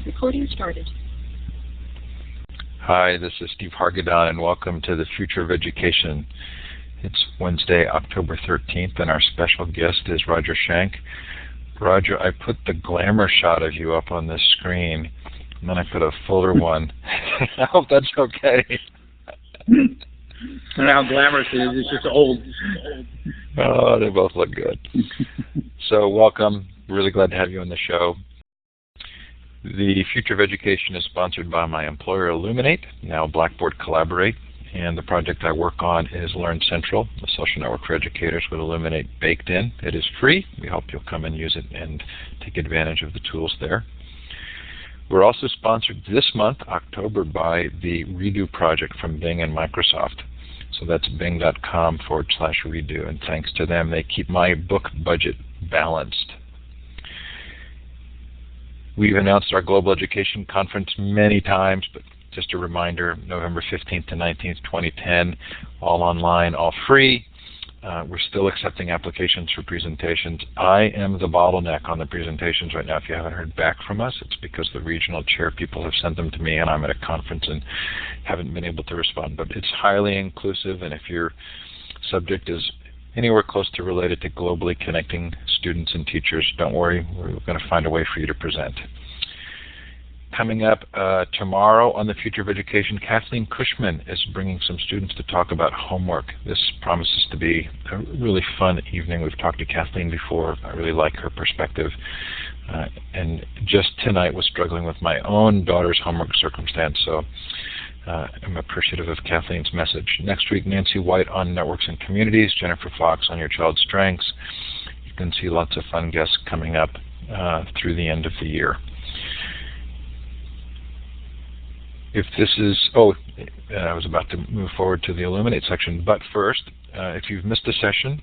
Recording started. Hi, this is Steve Hargadon, and welcome to the Future of Education. It's Wednesday, October 13th, and our special guest is Roger Schank. Roger, I put the glamour shot of you up on this screen, and then I put a fuller one. I hope that's okay. I don't know how glamorous it is. It's just old. Oh, they both look good. So welcome. Really glad to have you on the show. The Future of Education is sponsored by my employer, Illuminate, now Blackboard Collaborate, and the project I work on is Learn Central, the social network for educators with Illuminate baked in. It is free. We hope you'll come and use it and take advantage of the tools there. We're also sponsored this month, October, by the Redo project from Bing and Microsoft. So that's bing.com/redo, and thanks to them, they keep my book budget balanced. We've announced our Global Education Conference many times, but just a reminder, November 15th to 19th, 2010, all online, all free. We're still accepting applications for presentations. I am the bottleneck on the presentations right now. If you haven't heard back from us, it's because the regional chair people have sent them to me, and I'm at a conference and haven't been able to respond. But it's highly inclusive, and if your subject is anywhere close to related to globally connecting students and teachers, don't worry, we're going to find a way for you to present. Coming up tomorrow on the Future of Education, Kathleen Cushman is bringing some students to talk about homework. This promises to be a really fun evening. We've talked to Kathleen before. I really like her perspective. And just tonight was struggling with my own daughter's homework circumstance, so I'm appreciative of Kathleen's message. Next week, Nancy White on Networks and Communities, Jennifer Fox on Your Child's Strengths. You can see lots of fun guests coming up through the end of the year. If this is, I was about to move forward to the Illuminate section, but first, if you've missed a session,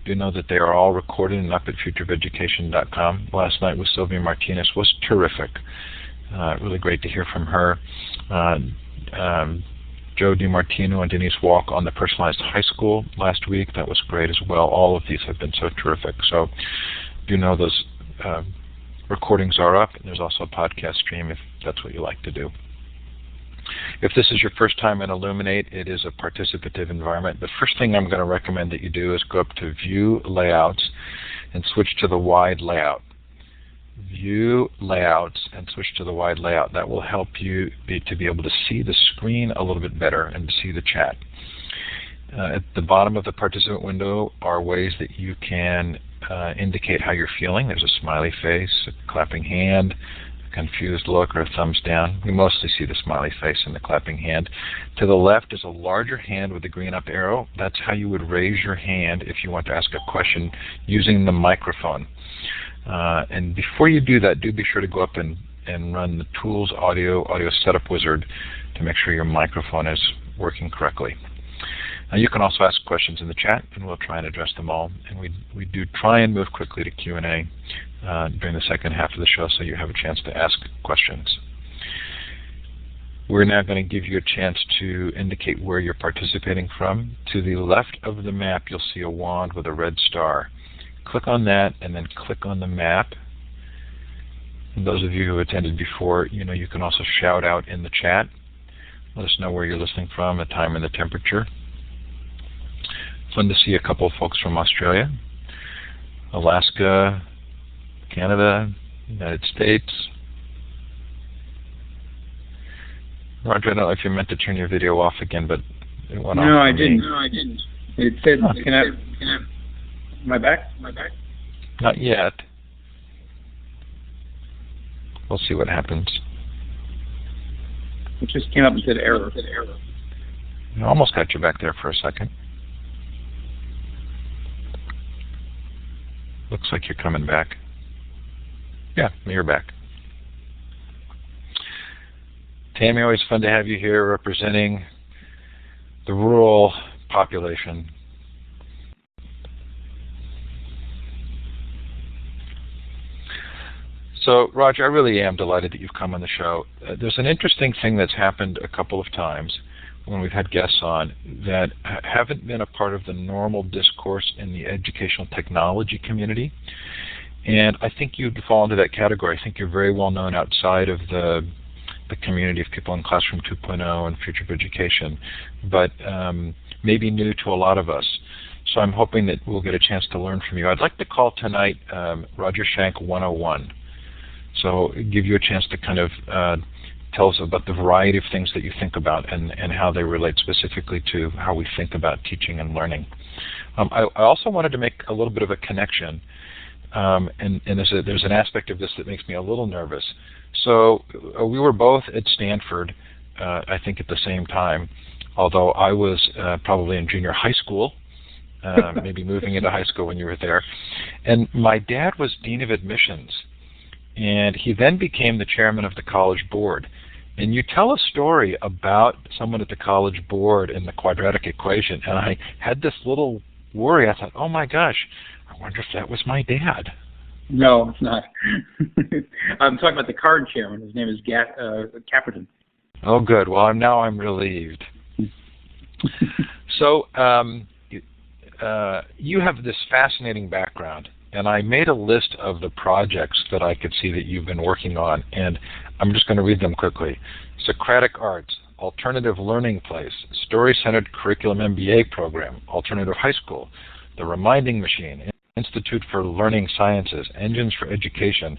do know that they are all recorded and up at futureofeducation.com. Last night with Sylvia Martinez was terrific. Really great to hear from her. Joe DiMartino and Denise Walk on the Personalized High School last week. That was great as well. All of these have been so terrific. So do know those recordings are up, and there's also a podcast stream if that's what you like to do. If this is your first time in Illuminate, it is a participative environment. The first thing I'm going to recommend that you do is go up to View Layouts and switch to the Wide Layout. View Layouts and switch to the Wide Layout. That will help you to be able to see the screen a little bit better and to see the chat. At the bottom of the participant window are ways that you can indicate how you're feeling. There's a smiley face, a clapping hand, confused look, or a thumbs down. We mostly see the smiley face and the clapping hand. To the left is a larger hand with a green up arrow. That's how you would raise your hand if you want to ask a question using the microphone. And before you do that, do be sure to go up and run the Tools Audio Setup Wizard to make sure your microphone is working correctly. You can also ask questions in the chat, and we'll try and address them all. And we do try and move quickly to Q&A during the second half of the show, so you have a chance to ask questions. We're now going to give you a chance to indicate where you're participating from. To the left of the map, you'll see a wand with a red star. Click on that, and then click on the map. And those of you who attended before, you can also shout out in the chat. Let us know where you're listening from, the time and the temperature. Fun to see a couple of folks from Australia, Alaska, Canada, United States. Roger, I don't know if you meant to turn your video off again, but it went off. No, I didn't. It said, am I back? Not yet. We'll see what happens. It just came up and said error. I almost got you back there for a second. Looks like you're coming back. Yeah, you're back. Tammy, always fun to have you here representing the rural population. So, Roger, I really am delighted that you've come on the show. There's an interesting thing that's happened a couple of times when we've had guests on that haven't been a part of the normal discourse in the educational technology community. And I think you'd fall into that category. I think you're very well known outside of the community of people in Classroom 2.0 and Future of Education, but maybe new to a lot of us. So I'm hoping that we'll get a chance to learn from you. I'd like to call tonight Roger Schank 101. So give you a chance to kind of tell us about the variety of things that you think about and how they relate specifically to how we think about teaching and learning. I also wanted to make a little bit of a connection, and there's an aspect of this that makes me a little nervous. So we were both at Stanford, I think at the same time, although I was probably in junior high school, maybe moving into high school when you were there. And my dad was dean of admissions, and he then became the chairman of the college board. And you tell a story about someone at the college board in the quadratic equation, and I had this little worry. I thought, oh my gosh, I wonder if that was my dad. No, it's not. I'm talking about the current chairman. His name is Caperton. Oh, good. Well, now I'm relieved. So you have this fascinating background, and I made a list of the projects that I could see that you've been working on, and I'm just going to read them quickly. Socratic Arts, Alternative Learning Place, Story-Centered Curriculum MBA Program, Alternative High School, The Reminding Machine, Institute for Learning Sciences, Engines for Education,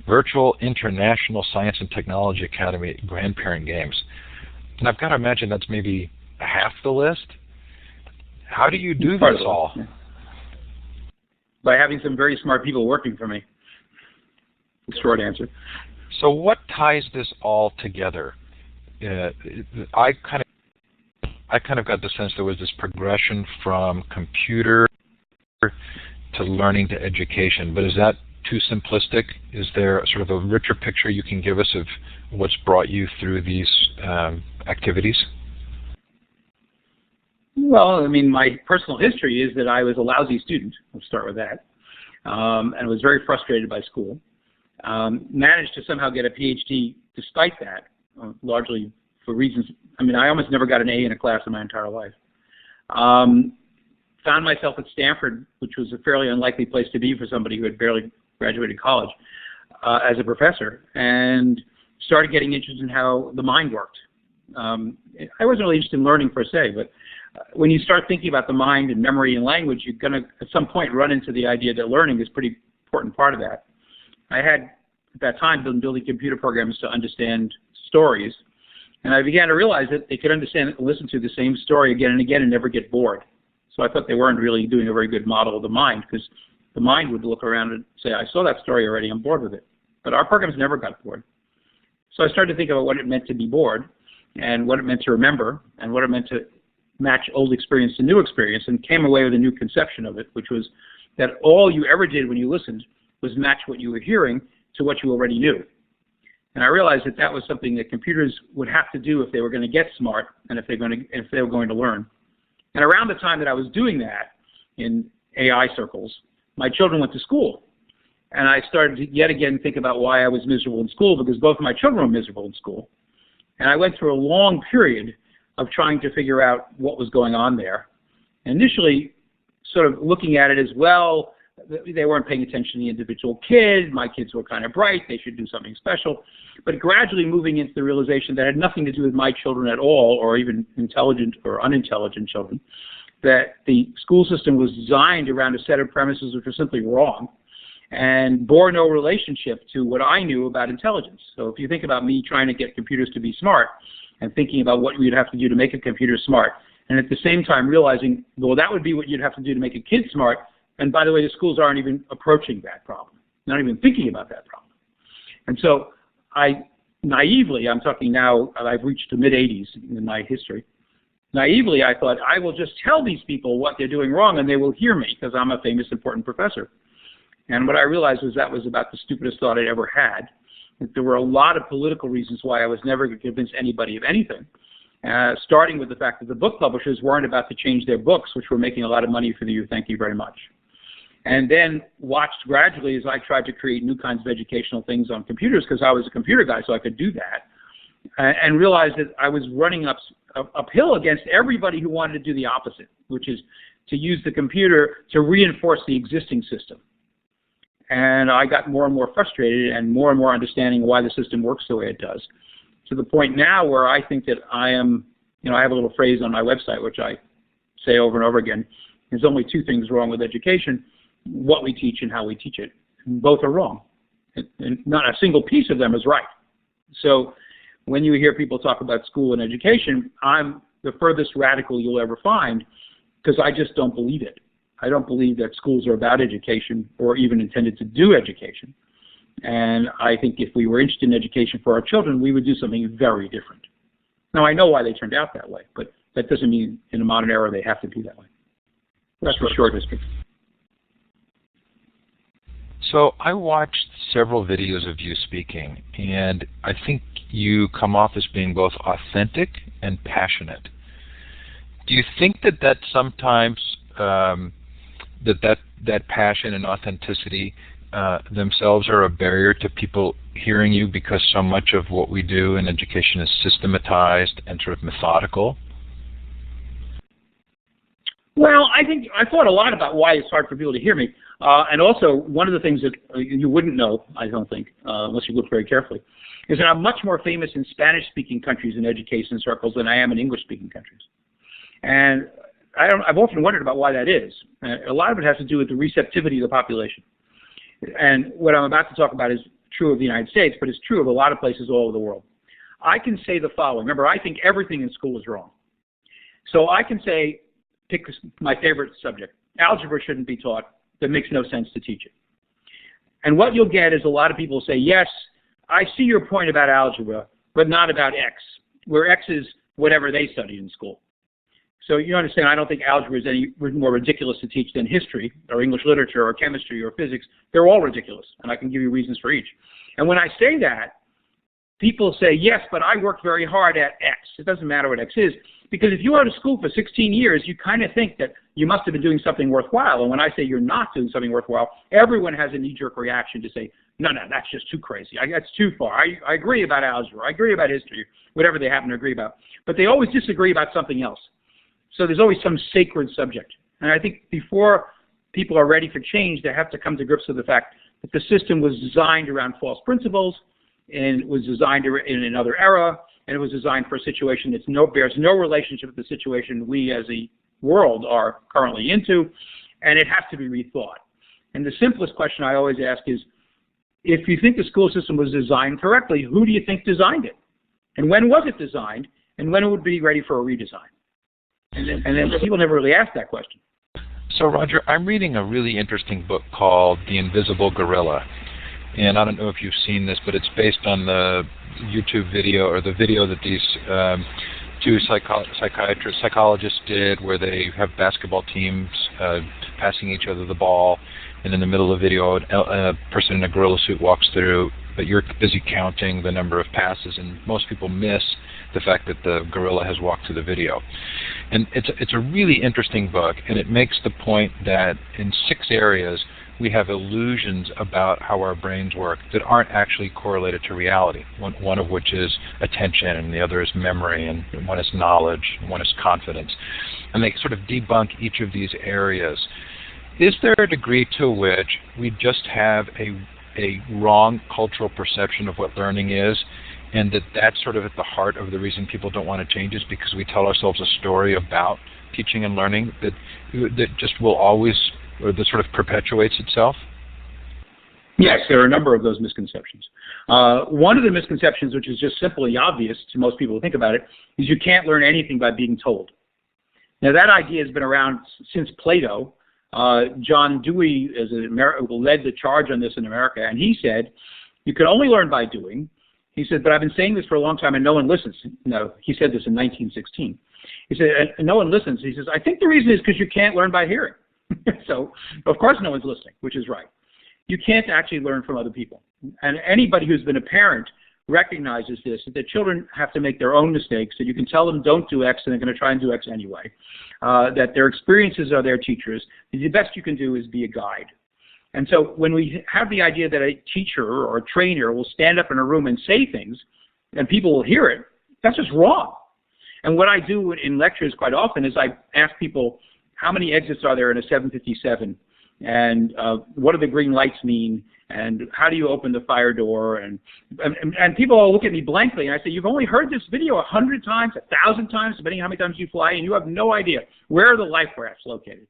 Virtual International Science and Technology Academy, Grandparent Games. And I've got to imagine that's maybe half the list. How do you do this all? By having some very smart people working for me. Short answer. So what ties this all together? I kind of got the sense there was this progression from computer to learning to education, but is that too simplistic? Is there sort of a richer picture you can give us of what's brought you through these activities? Well, I mean, my personal history is that I was a lousy student. We'll start with that. And was very frustrated by school. Managed to somehow get a PhD despite that, largely for reasons, I mean, I almost never got an A in a class in my entire life. Found myself at Stanford, which was a fairly unlikely place to be for somebody who had barely graduated college, as a professor, and started getting interested in how the mind worked. I wasn't really interested in learning per se, but when you start thinking about the mind and memory and language, you're going to at some point run into the idea that learning is a pretty important part of that. I had, at that time, been building computer programs to understand stories, and I began to realize that they could understand and listen to the same story again and again and never get bored. So I thought they weren't really doing a very good model of the mind, because the mind would look around and say, I saw that story already, I'm bored with it. But our programs never got bored. So I started to think about what it meant to be bored, and what it meant to remember, and what it meant to match old experience to new experience, and came away with a new conception of it, which was that all you ever did when you listened was match what you were hearing to what you already knew. And I realized that that was something that computers would have to do if they were going to get smart and if they were going to learn. And around the time that I was doing that in AI circles, my children went to school. And I started to yet again think about why I was miserable in school, because both of my children were miserable in school. And I went through a long period of trying to figure out what was going on there. Initially, sort of looking at it as, well, they weren't paying attention to the individual kid. My kids were kind of bright. They should do something special. But gradually moving into the realization that had nothing to do with my children at all, or even intelligent or unintelligent children, that the school system was designed around a set of premises which were simply wrong and bore no relationship to what I knew about intelligence. So if you think about me trying to get computers to be smart and thinking about what we'd have to do to make a computer smart, and at the same time realizing, well, that would be what you'd have to do to make a kid smart. And by the way, the schools aren't even approaching that problem, not even thinking about that problem. And so I naively, I'm talking now, I've reached the mid-'80s in my history. Naively, I thought, I will just tell these people what they're doing wrong and they will hear me because I'm a famous, important professor. And what I realized was that was about the stupidest thought I'd ever had. That there were a lot of political reasons why I was never going to convince anybody of anything. Starting with the fact that the book publishers weren't about to change their books, which were making a lot of money for you, thank you very much. And then watched gradually as I tried to create new kinds of educational things on computers, because I was a computer guy, so I could do that, and realized that I was running uphill against everybody who wanted to do the opposite, which is to use the computer to reinforce the existing system. And I got more and more frustrated and more understanding why the system works the way it does, to the point now where I think that I am, I have a little phrase on my website which I say over and over again. There's only two things wrong with education: what we teach and how we teach it. And both are wrong. And not a single piece of them is right. So when you hear people talk about school and education, I'm the furthest radical you'll ever find, because I just don't believe it. I don't believe that schools are about education or even intended to do education. And I think if we were interested in education for our children, we would do something very different. Now, I know why they turned out that way, but that doesn't mean in a modern era they have to be that way. That's the short history. So I watched several videos of you speaking, and I think you come off as being both authentic and passionate. Do you think that sometimes that passion and authenticity themselves are a barrier to people hearing you, because so much of what we do in education is systematized and sort of methodical? Well, I thought a lot about why it's hard for people to hear me. And also, one of the things that you wouldn't know, I don't think, unless you look very carefully, is that I'm much more famous in Spanish-speaking countries in education circles than I am in English-speaking countries. And I've often wondered about why that is. A lot of it has to do with the receptivity of the population. And what I'm about to talk about is true of the United States, but it's true of a lot of places all over the world. I can say the following. Remember, I think everything in school is wrong. So I can say, pick my favorite subject. Algebra shouldn't be taught. That makes no sense to teach it. And what you'll get is a lot of people say, yes, I see your point about algebra, but not about X, where X is whatever they studied in school. So you understand, I don't think algebra is any more ridiculous to teach than history or English literature or chemistry or physics. They're all ridiculous, and I can give you reasons for each. And when I say that, people say, yes, but I worked very hard at X. It doesn't matter what X is, because if you go to school for 16 years, you kind of think that you must have been doing something worthwhile. And when I say you're not doing something worthwhile, everyone has a knee-jerk reaction to say, no, that's just too crazy. That's too far. I agree about algebra. I agree about history, whatever they happen to agree about. But they always disagree about something else. So there's always some sacred subject. And I think before people are ready for change, they have to come to grips with the fact that the system was designed around false principles, and it was designed in another era, and it was designed for a situation that bears no relationship with the situation we as a world are currently into, and it has to be rethought. And the simplest question I always ask is, if you think the school system was designed correctly, who do you think designed it? And when was it designed? And when it would be ready for a redesign? And then people never really ask that question. So, Roger, I'm reading a really interesting book called The Invisible Gorilla. And I don't know if you've seen this, but it's based on the YouTube video, or the video that these two psychologists did, where they have basketball teams passing each other the ball, and in the middle of the video, a person in a gorilla suit walks through, but you're busy counting the number of passes, and most people miss the fact that the gorilla has walked through the video. And it's a really interesting book, and it makes the point that in 6 areas, we have illusions about how our brains work that aren't actually correlated to reality, one of which is attention, and the other is memory, and one is knowledge, and one is confidence. And they sort of debunk each of these areas. Is there a degree to which we just have a wrong cultural perception of what learning is, and that's sort of at the heart of the reason people don't want to change, is because we tell ourselves a story about teaching and learning that just will always, or that sort of perpetuates itself? Yes, there are a number of those misconceptions. One of the misconceptions, which is just simply obvious to most people who think about it, is you can't learn anything by being told. Now, that idea has been around since Plato. John Dewey led the charge on this in America, and he said, you can only learn by doing. He said, but I've been saying this for a long time and no one listens. No, he said this in 1916. He said, and no one listens. He says, I think the reason is because you can't learn by hearing. So, of course, no one's listening, which is right. You can't actually learn from other people. And anybody who's been a parent recognizes this, that children have to make their own mistakes, that you can tell them don't do X and they're going to try and do X anyway, that their experiences are their teachers. The best you can do is be a guide. And so when we have the idea that a teacher or a trainer will stand up in a room and say things and people will hear it, that's just wrong. And what I do in lectures quite often is I ask people, how many exits are there in a 757 and what do the green lights mean, and how do you open the fire door, and people all look at me blankly, and I say, you've only heard this video 100 times, 1,000 times, depending on how many times you fly, and you have no idea where are the life rafts located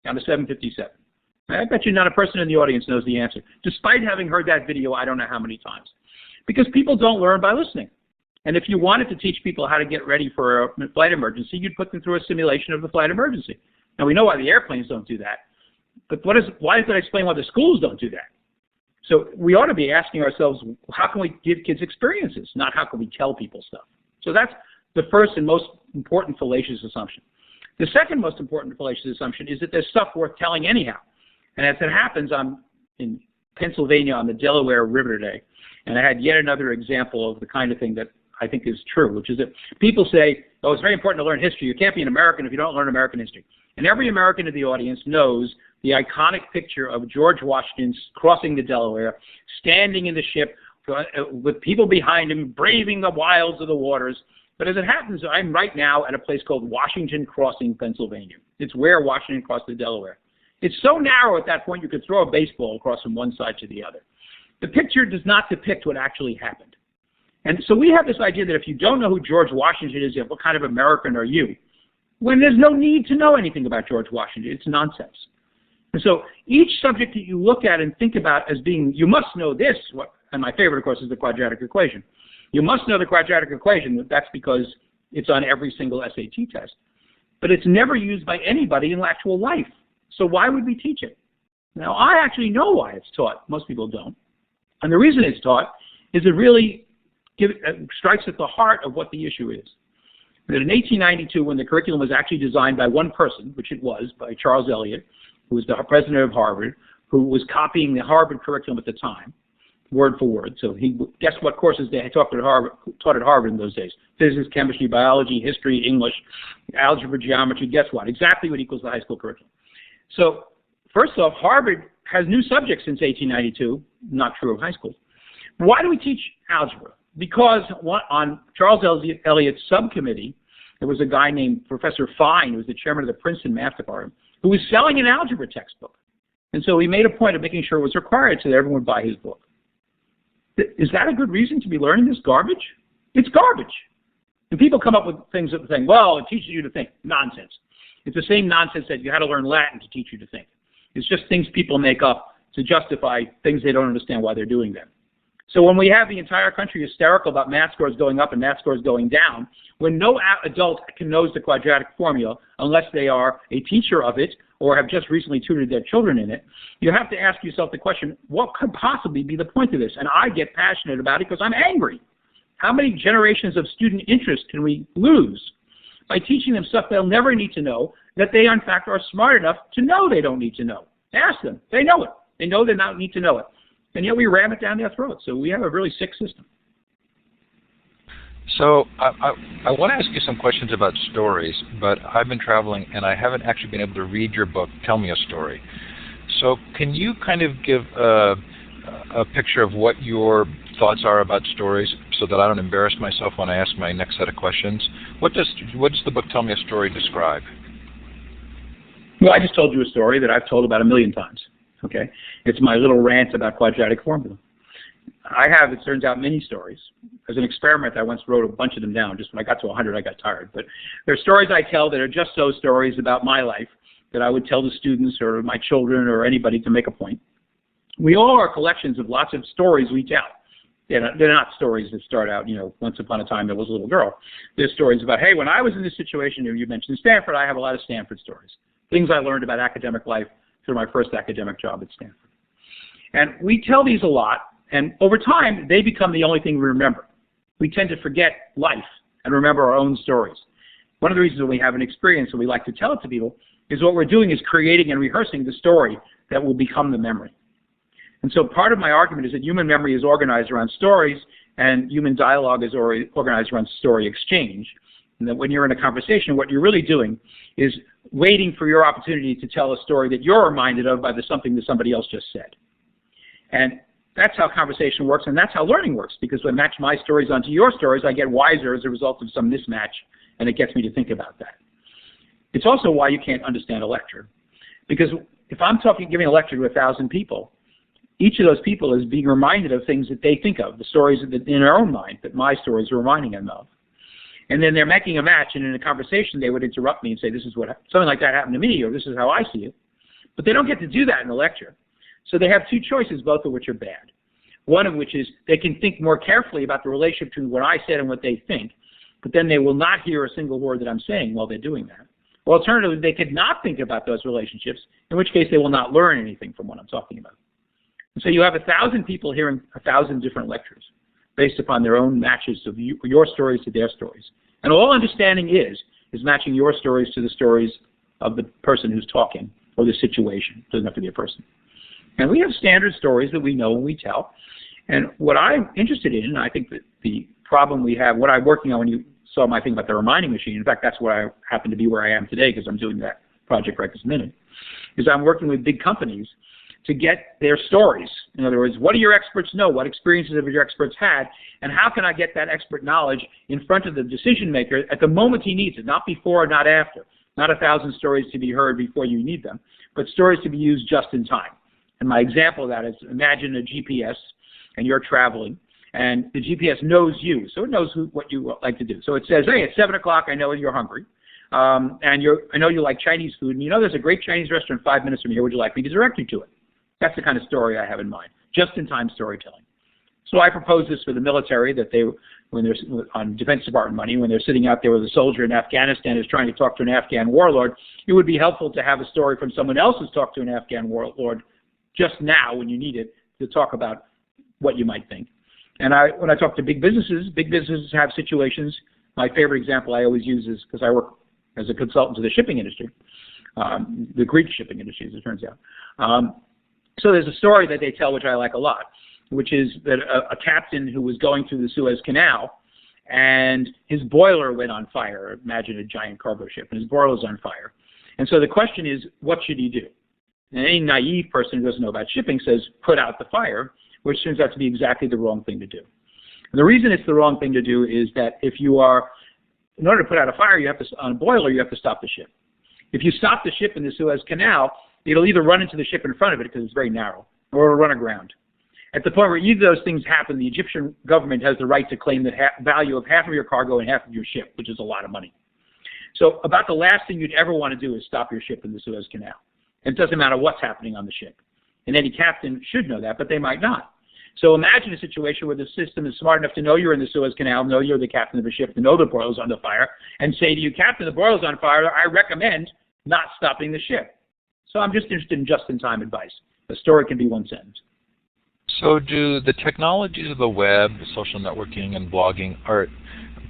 on the 757. I bet you not a person in the audience knows the answer, despite having heard that video I don't know how many times, because people don't learn by listening. And if you wanted to teach people how to get ready for a flight emergency, you'd put them through a simulation of the flight emergency. Now, we know why the airplanes don't do that, but why does that explain why the schools don't do that? So we ought to be asking ourselves, how can we give kids experiences, not how can we tell people stuff? So that's the first and most important fallacious assumption. The second most important fallacious assumption is that there's stuff worth telling anyhow. And as it happens, I'm in Pennsylvania on the Delaware River today, and I had yet another example of the kind of thing that I think is true, which is that people say, oh, it's very important to learn history. You can't be an American if you don't learn American history. And every American in the audience knows the iconic picture of George Washington crossing the Delaware, standing in the ship with people behind him, braving the wilds of the waters. But as it happens, I'm right now at a place called Washington Crossing, Pennsylvania. It's where Washington crossed the Delaware. It's so narrow at that point you could throw a baseball across from one side to the other. The picture does not depict what actually happened. And so we have this idea that if you don't know who George Washington is, what kind of American are you? When there's no need to know anything about George Washington. It's nonsense. And so each subject that you look at and think about as being, you must know this, and my favorite, of course, is the quadratic equation. You must know the quadratic equation. That's because it's on every single SAT test. But it's never used by anybody in actual life. So why would we teach it? Now, I actually know why it's taught. Most people don't. And the reason it's taught is it really strikes at the heart of what the issue is. That in 1892, when the curriculum was actually designed by one person, which it was, by Charles Eliot, who was the president of Harvard, who was copying the Harvard curriculum at the time, word for word. So guess what courses they taught at Harvard in those days? Physics, chemistry, biology, history, English, algebra, geometry. Guess what? Exactly what equals the high school curriculum. So first off, Harvard has new subjects since 1892, not true of high school. Why do we teach algebra? Because on Charles Eliot's subcommittee, there was a guy named Professor Fine, who was the chairman of the Princeton Math Department, who was selling an algebra textbook. And so he made a point of making sure it was required so that everyone would buy his book. Is that a good reason to be learning this garbage? It's garbage. And people come up with things that think, well, it teaches you to think. Nonsense. It's the same nonsense that you had to learn Latin to teach you to think. It's just things people make up to justify things they don't understand why they're doing them. So when we have the entire country hysterical about math scores going up and math scores going down, when no adult knows the quadratic formula unless they are a teacher of it or have just recently tutored their children in it, you have to ask yourself the question, what could possibly be the point of this? And I get passionate about it because I'm angry. How many generations of student interest can we lose by teaching them stuff they'll never need to know, that they, in fact, are smart enough to know they don't need to know? Ask them. They know it. They know they don't need to know it. And yet we ram it down their throats. So we have a really sick system. So I want to ask you some questions about stories, but I've been traveling and I haven't actually been able to read your book, Tell Me a Story. So can you kind of give a picture of what your thoughts are about stories so that I don't embarrass myself when I ask my next set of questions? What does the book Tell Me a Story describe? Well, I just told you a story that I've told about 1 million times. Okay, it's my little rant about quadratic formula. I have, it turns out, many stories. As an experiment, I once wrote a bunch of them down. Just when I got to 100, I got tired. But there are stories I tell that are just those stories about my life that I would tell the students or my children or anybody to make a point. We all are collections of lots of stories we tell. They're not stories that start out, once upon a time there was a little girl. They're stories about, hey, when I was in this situation, you mentioned Stanford, I have a lot of Stanford stories. Things I learned about academic life through my first academic job at Stanford. And we tell these a lot, and over time, they become the only thing we remember. We tend to forget life and remember our own stories. One of the reasons that we have an experience and we like to tell it to people is what we're doing is creating and rehearsing the story that will become the memory. And so part of my argument is that human memory is organized around stories and human dialogue is organized around story exchange. And that when you're in a conversation, what you're really doing is waiting for your opportunity to tell a story that you're reminded of by something that somebody else just said. And that's how conversation works, and that's how learning works, because when I match my stories onto your stories, I get wiser as a result of some mismatch, and it gets me to think about that. It's also why you can't understand a lecture, because if I'm giving a lecture to 1,000 people, each of those people is being reminded of things that they think of, the stories that in their own mind that my stories are reminding them of. And then they're making a match, and in a conversation they would interrupt me and say, this is what, something like that happened to me, or this is how I see it. But they don't get to do that in the lecture. So they have two choices, both of which are bad. One of which is they can think more carefully about the relationship between what I said and what they think, but then they will not hear a single word that I'm saying while they're doing that. Or alternatively, they could not think about those relationships, in which case they will not learn anything from what I'm talking about. And so you have 1,000 people hearing 1,000 different lectures based upon their own matches of your stories to their stories. And all understanding is matching your stories to the stories of the person who's talking or the situation. It doesn't have to be a person. And we have standard stories that we know and we tell. And what I'm interested in, and I think that the problem we have, what I'm working on when you saw my thing about the reminding machine, in fact, that's why I happen to be where I am today because I'm doing that project right this minute, is I'm working with big companies to get their stories. In other words, what do your experts know? What experiences have your experts had? And how can I get that expert knowledge in front of the decision maker at the moment he needs it, not before, not after. Not 1,000 stories to be heard before you need them, but stories to be used just in time. And my example of that is imagine a GPS and you're traveling and the GPS knows you, so it knows what you like to do. So it says, hey, it's 7 o'clock, I know you're hungry. And I know you like Chinese food, and you know there's a great Chinese restaurant 5 minutes from here. Would you like me to direct you to it? That's the kind of story I have in mind, just-in-time storytelling. So I propose this for the military, that they, when they're on Defense Department money, when they're sitting out there with a soldier in Afghanistan who's trying to talk to an Afghan warlord, it would be helpful to have a story from someone else who's talked to an Afghan warlord just now when you need it to talk about what you might think. And when I talk to big businesses have situations. My favorite example I always use is, because I work as a consultant to the shipping industry, the Greek shipping industry, as it turns out. So there's a story that they tell which I like a lot, which is that a captain who was going through the Suez Canal and his boiler went on fire. Imagine a giant cargo ship, and his boiler's on fire. And so the question is, what should he do? And any naive person who doesn't know about shipping says, put out the fire, which turns out to be exactly the wrong thing to do. And the reason it's the wrong thing to do is that in order to put out a fire, on a boiler, you have to stop the ship. If you stop the ship in the Suez Canal, it'll either run into the ship in front of it because it's very narrow, or it'll run aground. At the point where either of those things happen, the Egyptian government has the right to claim the value of half of your cargo and half of your ship, which is a lot of money. So about the last thing you'd ever want to do is stop your ship in the Suez Canal. It doesn't matter what's happening on the ship. And any captain should know that, but they might not. So imagine a situation where the system is smart enough to know you're in the Suez Canal, know you're the captain of a ship, to know the boiler's on the fire, and say to you, Captain, the boiler's on fire, I recommend not stopping the ship. So I'm just interested in just-in-time advice. The story can be one sentence. So do the technologies of the web, social networking, and blogging,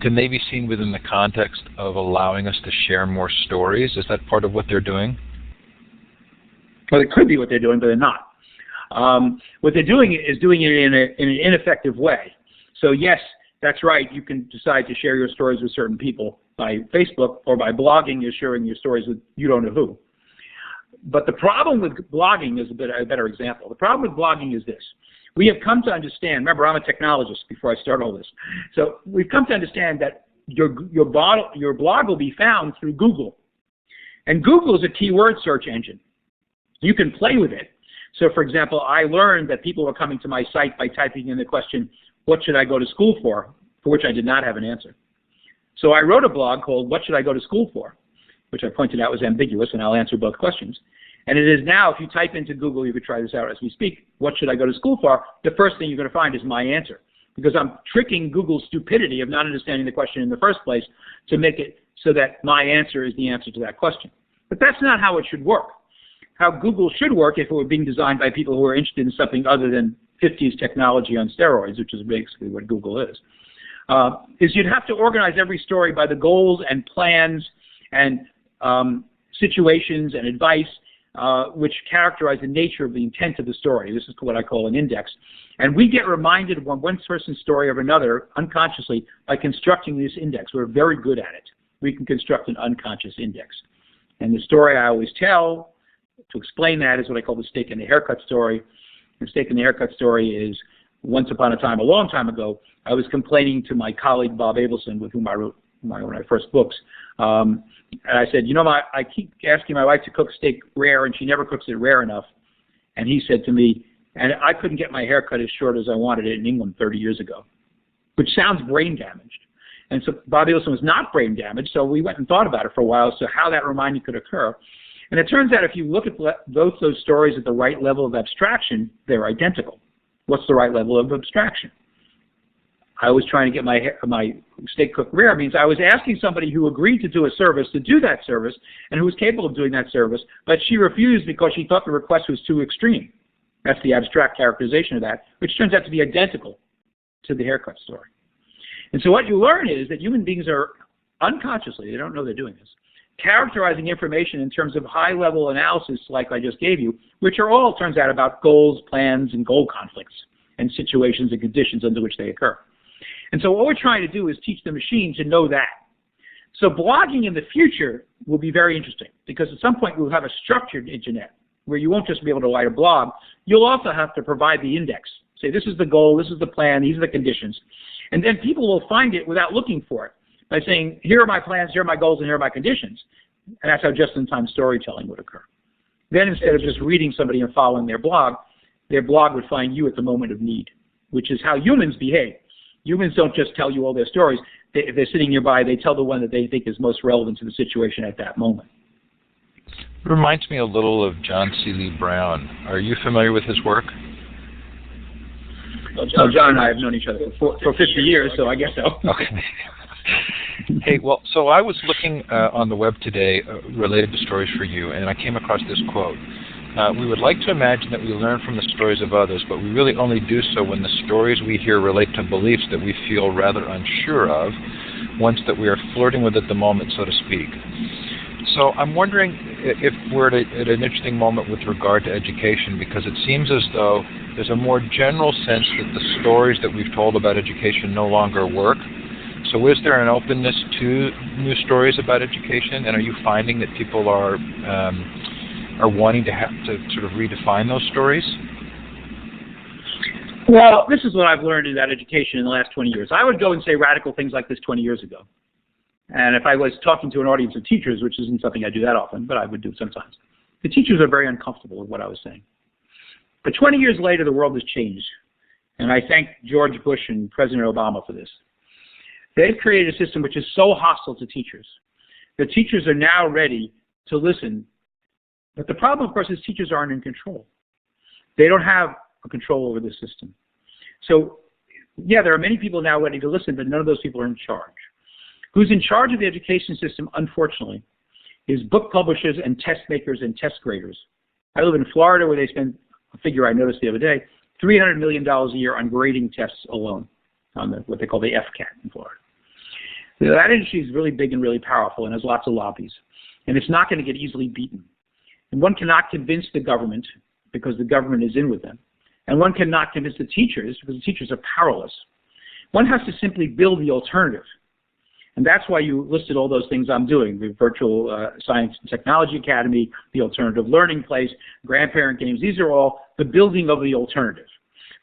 can they be seen within the context of allowing us to share more stories? Is that part of what they're doing? Well, it could be what they're doing, but they're not. What they're doing is doing it in an ineffective way. So yes, that's right, you can decide to share your stories with certain people by Facebook, or by blogging, you're sharing your stories with you don't know who. But the problem with blogging is a better example. The problem with blogging is this. We have come to understand, remember I'm a technologist before I start all this, so we've come to understand that your blog will be found through Google. And Google is a keyword search engine. You can play with it. So for example, I learned that people were coming to my site by typing in the question, what should I go to school for which I did not have an answer. So I wrote a blog called What Should I Go to School For?, which I pointed out was ambiguous, and I'll answer both questions. And it is now, if you type into Google, you could try this out as we speak, what should I go to school for? The first thing you're going to find is my answer, because I'm tricking Google's stupidity of not understanding the question in the first place to make it so that my answer is the answer to that question. But that's not how it should work. How Google should work, if it were being designed by people who are interested in something other than 50s technology on steroids, which is basically what Google is you'd have to organize every story by the goals and plans and situations and advice which characterize the nature of the intent of the story. This is what I call an index. And we get reminded of one person's story of another unconsciously by constructing this index. We're very good at it. We can construct an unconscious index. And the story I always tell to explain that is what I call the steak and the haircut story. The steak and the haircut story is, once upon a time, a long time ago, I was complaining to my colleague Bob Abelson, with whom I wrote one of my first books. And I said, I keep asking my wife to cook steak rare, and she never cooks it rare enough. And he said to me, and I couldn't get my hair cut as short as I wanted it in England 30 years ago, which sounds brain damaged. And so Bobby Wilson was not brain damaged, so we went and thought about it for a while as to how that reminding could occur. And it turns out if you look at both those stories at the right level of abstraction, they're identical. What's the right level of abstraction? I was trying to get my steak cooked rare. It means I was asking somebody who agreed to do a service to do that service and who was capable of doing that service, but she refused because she thought the request was too extreme. That's the abstract characterization of that, which turns out to be identical to the haircut story. And so what you learn is that human beings are unconsciously, they don't know they're doing this, characterizing information in terms of high-level analysis like I just gave you, which are all, turns out, about goals, plans, and goal conflicts, and situations and conditions under which they occur. And so what we're trying to do is teach the machine to know that. So blogging in the future will be very interesting, because at some point we'll have a structured internet where you won't just be able to write a blog. You'll also have to provide the index. Say, this is the goal, this is the plan, these are the conditions. And then people will find it without looking for it by saying, here are my plans, here are my goals, and here are my conditions. And that's how just-in-time storytelling would occur. Then instead of just reading somebody and following their blog would find you at the moment of need, which is how humans behave. Humans don't just tell you all their stories. If they're sitting nearby, they tell the one that they think is most relevant to the situation at that moment. It reminds me a little of John C. Lee Brown. Are you familiar with his work? Well, John and I have known each other for 50 years, so I guess so. Okay. Hey, well, so I was looking on the web today related to Stories for You, and I came across this quote. We would like to imagine that we learn from the stories of others, but we really only do so when the stories we hear relate to beliefs that we feel rather unsure of, ones that we are flirting with at the moment, so to speak. So I'm wondering if we're at an interesting moment with regard to education, because it seems as though there's a more general sense that the stories that we've told about education no longer work. So is there an openness to new stories about education, and are you finding that people are wanting to have to sort of redefine those stories? Well, this is what I've learned about education in the last 20 years. I would go and say radical things like this 20 years ago. And if I was talking to an audience of teachers, which isn't something I do that often, but I would do sometimes, the teachers are very uncomfortable with what I was saying. But 20 years later, the world has changed. And I thank George Bush and President Obama for this. They've created a system which is so hostile to teachers. The teachers are now ready to listen. But the problem, of course, is teachers aren't in control. They don't have a control over the system. So, yeah, there are many people now ready to listen, but none of those people are in charge. Who's in charge of the education system, unfortunately, is book publishers and test makers and test graders. I live in Florida, where they spend, a figure I noticed the other day, $300 million a year on grading tests alone, on what they call the FCAT in Florida. So that industry is really big and really powerful and has lots of lobbies. And it's not going to get easily beaten. And one cannot convince the government because the government is in with them. And one cannot convince the teachers because the teachers are powerless. One has to simply build the alternative. And that's why you listed all those things I'm doing, the Virtual Science and Technology Academy, the Alternative Learning Place, Grandparent Games. These are all the building of the alternative.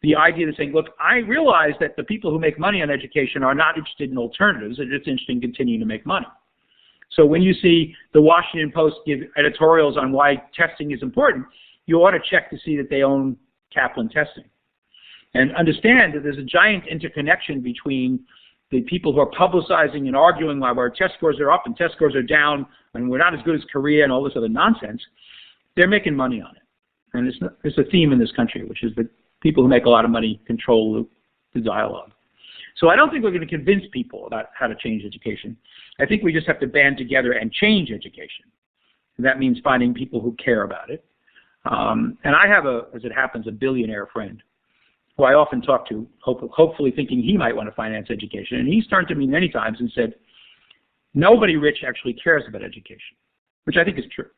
The idea of saying, look, I realize that the people who make money on education are not interested in alternatives. They're just interested in continuing to make money. So when you see the Washington Post give editorials on why testing is important, you ought to check to see that they own Kaplan Testing. And understand that there's a giant interconnection between the people who are publicizing and arguing why our test scores are up and test scores are down and we're not as good as Korea and all this other nonsense. They're making money on it. And it's a theme in this country, which is that people who make a lot of money control the dialogue. So I don't think we're going to convince people about how to change education. I think we just have to band together and change education. And that means finding people who care about it. And I have, as it happens, a billionaire friend who I often talk to, hopefully thinking he might want to finance education. And he's turned to me many times and said, nobody rich actually cares about education, which I think is true.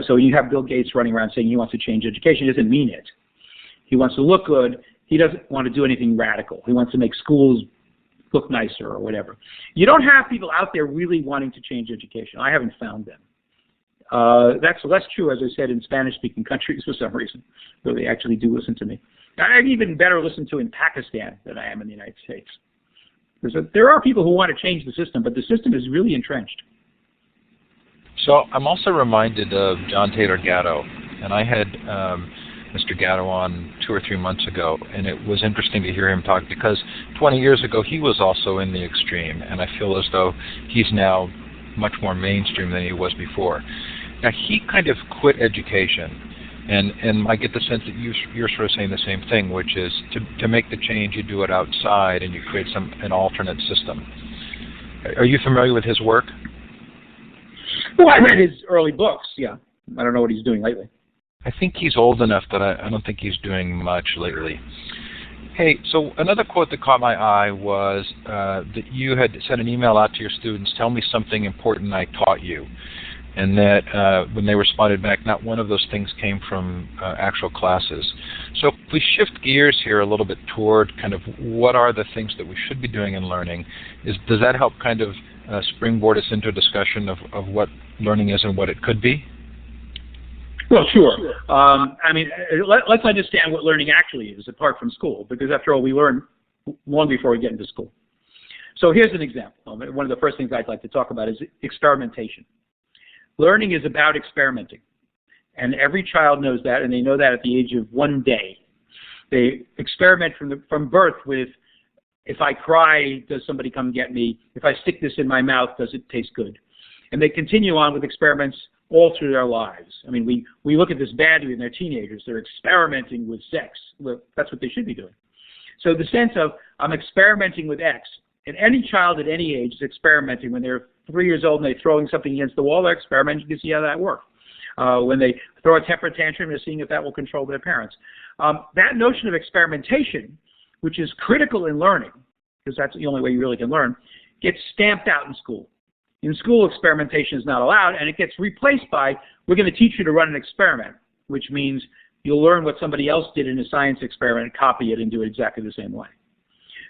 So you have Bill Gates running around saying he wants to change education. He doesn't mean it. He wants to look good. He doesn't want to do anything radical. He wants to make schools look nicer or whatever. You don't have people out there really wanting to change education. I haven't found them. That's less true, as I said, in Spanish-speaking countries for some reason, where they actually do listen to me. I'm even better listened to in Pakistan than I am in the United States. There are people who want to change the system, but the system is really entrenched. So I'm also reminded of John Taylor Gatto, and I had Mr. Gatto on 2 or 3 months ago, and it was interesting to hear him talk because 20 years ago he was also in the extreme, and I feel as though he's now much more mainstream than he was before. Now he kind of quit education, and I get the sense that you're sort of saying the same thing, which is to make the change you do it outside and you create an alternate system. Are you familiar with his work? Well, I read his early books, yeah. I don't know what he's doing lately. I think he's old enough that I don't think he's doing much lately. Hey, so another quote that caught my eye was that you had sent an email out to your students, tell me something important I taught you. And that when they responded back, not one of those things came from actual classes. So if we shift gears here a little bit toward kind of what are the things that we should be doing in learning, does that help kind of springboard us into a discussion of what learning is and what it could be? Well, sure. I mean, let's understand what learning actually is apart from school, because after all, we learn long before we get into school. So here's an example. One of the first things I'd like to talk about is experimentation. Learning is about experimenting, and every child knows that, and they know that at the age of 1 day. They experiment from birth with, if I cry, does somebody come get me? If I stick this in my mouth, does it taste good? And they continue on with experiments all through their lives. I mean, we look at this badly when they're teenagers. They're experimenting with sex. Well, that's what they should be doing. So the sense of, I'm experimenting with X, and any child at any age is experimenting. When they're 3 years old and they're throwing something against the wall, they're experimenting to see how that works. When they throw a temper tantrum, they're seeing if that will control their parents. That notion of experimentation, which is critical in learning, because that's the only way you really can learn, gets stamped out in school. In school, experimentation is not allowed, and it gets replaced by, we're going to teach you to run an experiment, which means you'll learn what somebody else did in a science experiment, copy it, and do it exactly the same way.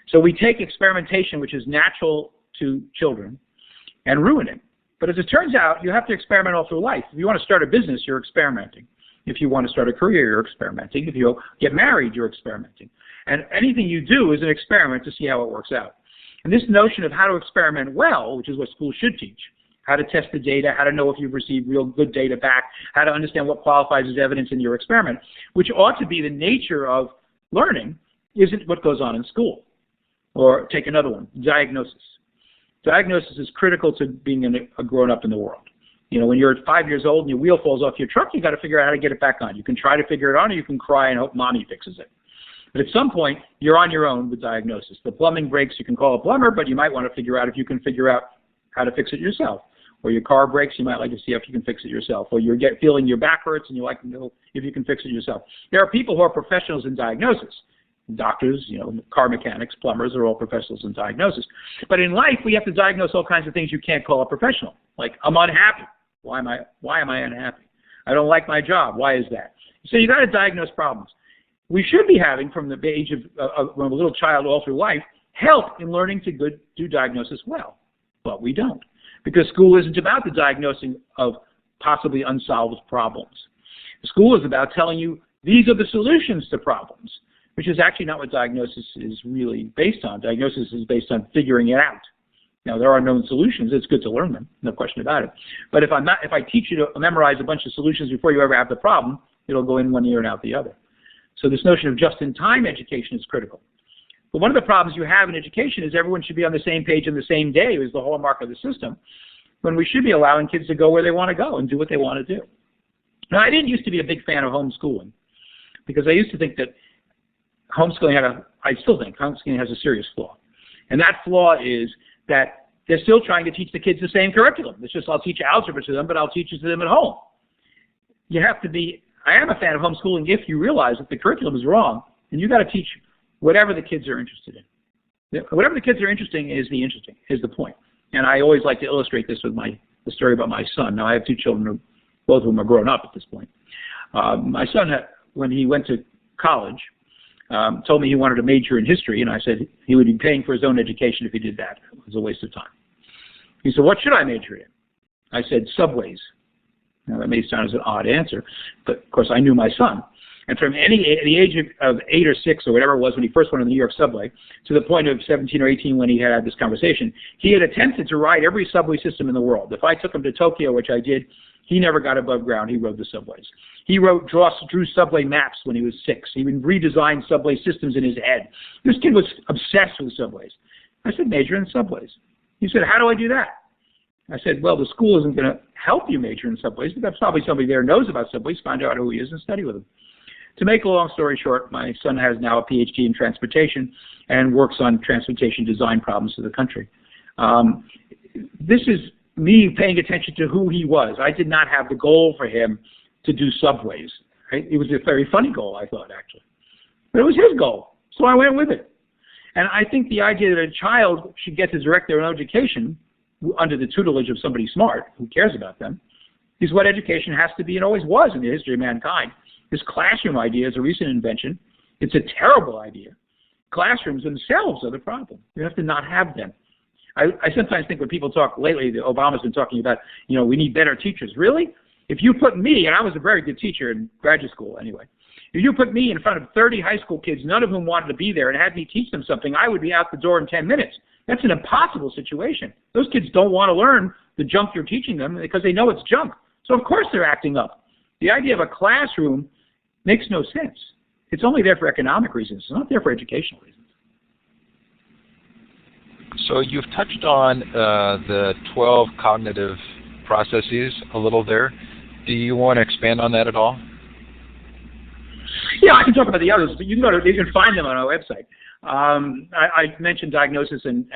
So we take experimentation, which is natural to children, and ruin it. But as it turns out, you have to experiment all through life. If you want to start a business, you're experimenting. If you want to start a career, you're experimenting. If you get married, you're experimenting. And anything you do is an experiment to see how it works out. And this notion of how to experiment well, which is what schools should teach, how to test the data, how to know if you've received real good data back, how to understand what qualifies as evidence in your experiment, which ought to be the nature of learning, isn't what goes on in school. Or take another one, diagnosis. Diagnosis is critical to being a grown-up in the world. You know, when you're 5 years old and your wheel falls off your truck, you've got to figure out how to get it back on. You can try to figure it on, or you can cry and hope mommy fixes it. But at some point, you're on your own with diagnosis. The plumbing breaks, you can call a plumber, but you might want to figure out if you can figure out how to fix it yourself. Or your car breaks, you might like to see if you can fix it yourself. Or you're feeling your back hurts and you like to know if you can fix it yourself. There are people who are professionals in diagnosis. Doctors, you know, car mechanics, plumbers are all professionals in diagnosis. But in life, we have to diagnose all kinds of things you can't call a professional. Like, I'm unhappy. Why am I unhappy? I don't like my job. Why is that? So you got to diagnose problems. We should be having, from the age of from a little child all through life, help in learning to do diagnosis well. But we don't. Because school isn't about the diagnosing of possibly unsolved problems. School is about telling you, these are the solutions to problems, which is actually not what diagnosis is really based on. Diagnosis is based on figuring it out. Now, there are known solutions. It's good to learn them, no question about it. But if I teach you to memorize a bunch of solutions before you ever have the problem, it'll go in one ear and out the other. So this notion of just-in-time education is critical. But one of the problems you have in education is everyone should be on the same page on the same day, is the hallmark of the system, when we should be allowing kids to go where they want to go and do what they want to do. Now, I didn't used to be a big fan of homeschooling, because I used to think that I still think homeschooling has a serious flaw. And that flaw is that they're still trying to teach the kids the same curriculum. It's just, I'll teach algebra to them, but I'll teach it to them at home. I am a fan of homeschooling if you realize that the curriculum is wrong, and you've got to teach whatever the kids are interested in. Whatever the kids are interested in is the point. And I always like to illustrate this with the story about my son. Now, I have 2 children, both of whom are grown up at this point. My son, when he went to college, told me he wanted to major in history, and I said he would be paying for his own education if he did that. It was a waste of time. He said, what should I major in? I said, subways. Now, that may sound as an odd answer, but of course I knew my son. And from the age of 8 or 6 or whatever it was when he first went on the New York subway, to the point of 17 or 18 when he had this conversation, he had attempted to ride every subway system in the world. If I took him to Tokyo, which I did, he never got above ground. He rode the subways. He drew subway maps when he was 6. He even redesigned subway systems in his head. This kid was obsessed with subways. I said, major in subways. He said, how do I do that? I said, well, the school isn't going to help you major in subways, but that's probably somebody there knows about subways. Find out who he is and study with him. To make a long story short, my son has now a PhD in transportation and works on transportation design problems for the country. This is me paying attention to who he was. I did not have the goal for him to do subways. Right? It was a very funny goal, I thought, actually. But it was his goal, so I went with it. And I think the idea that a child should get to direct their own education under the tutelage of somebody smart who cares about them is what education has to be and always was in the history of mankind. This classroom idea is a recent invention. It's a terrible idea. Classrooms themselves are the problem. You have to not have them. I sometimes think when people talk lately, Obama's been talking about, we need better teachers. Really? If you put me, and I was a very good teacher in graduate school anyway, if you put me in front of 30 high school kids, none of whom wanted to be there, and had me teach them something, I would be out the door in 10 minutes. That's an impossible situation. Those kids don't want to learn the junk you're teaching them because they know it's junk. So of course they're acting up. The idea of a classroom makes no sense. It's only there for economic reasons. It's not there for educational reasons. So you've touched on the 12 cognitive processes a little there. Do you want to expand on that at all? Yeah, I can talk about the others, but you can find them on our website. I mentioned diagnosis and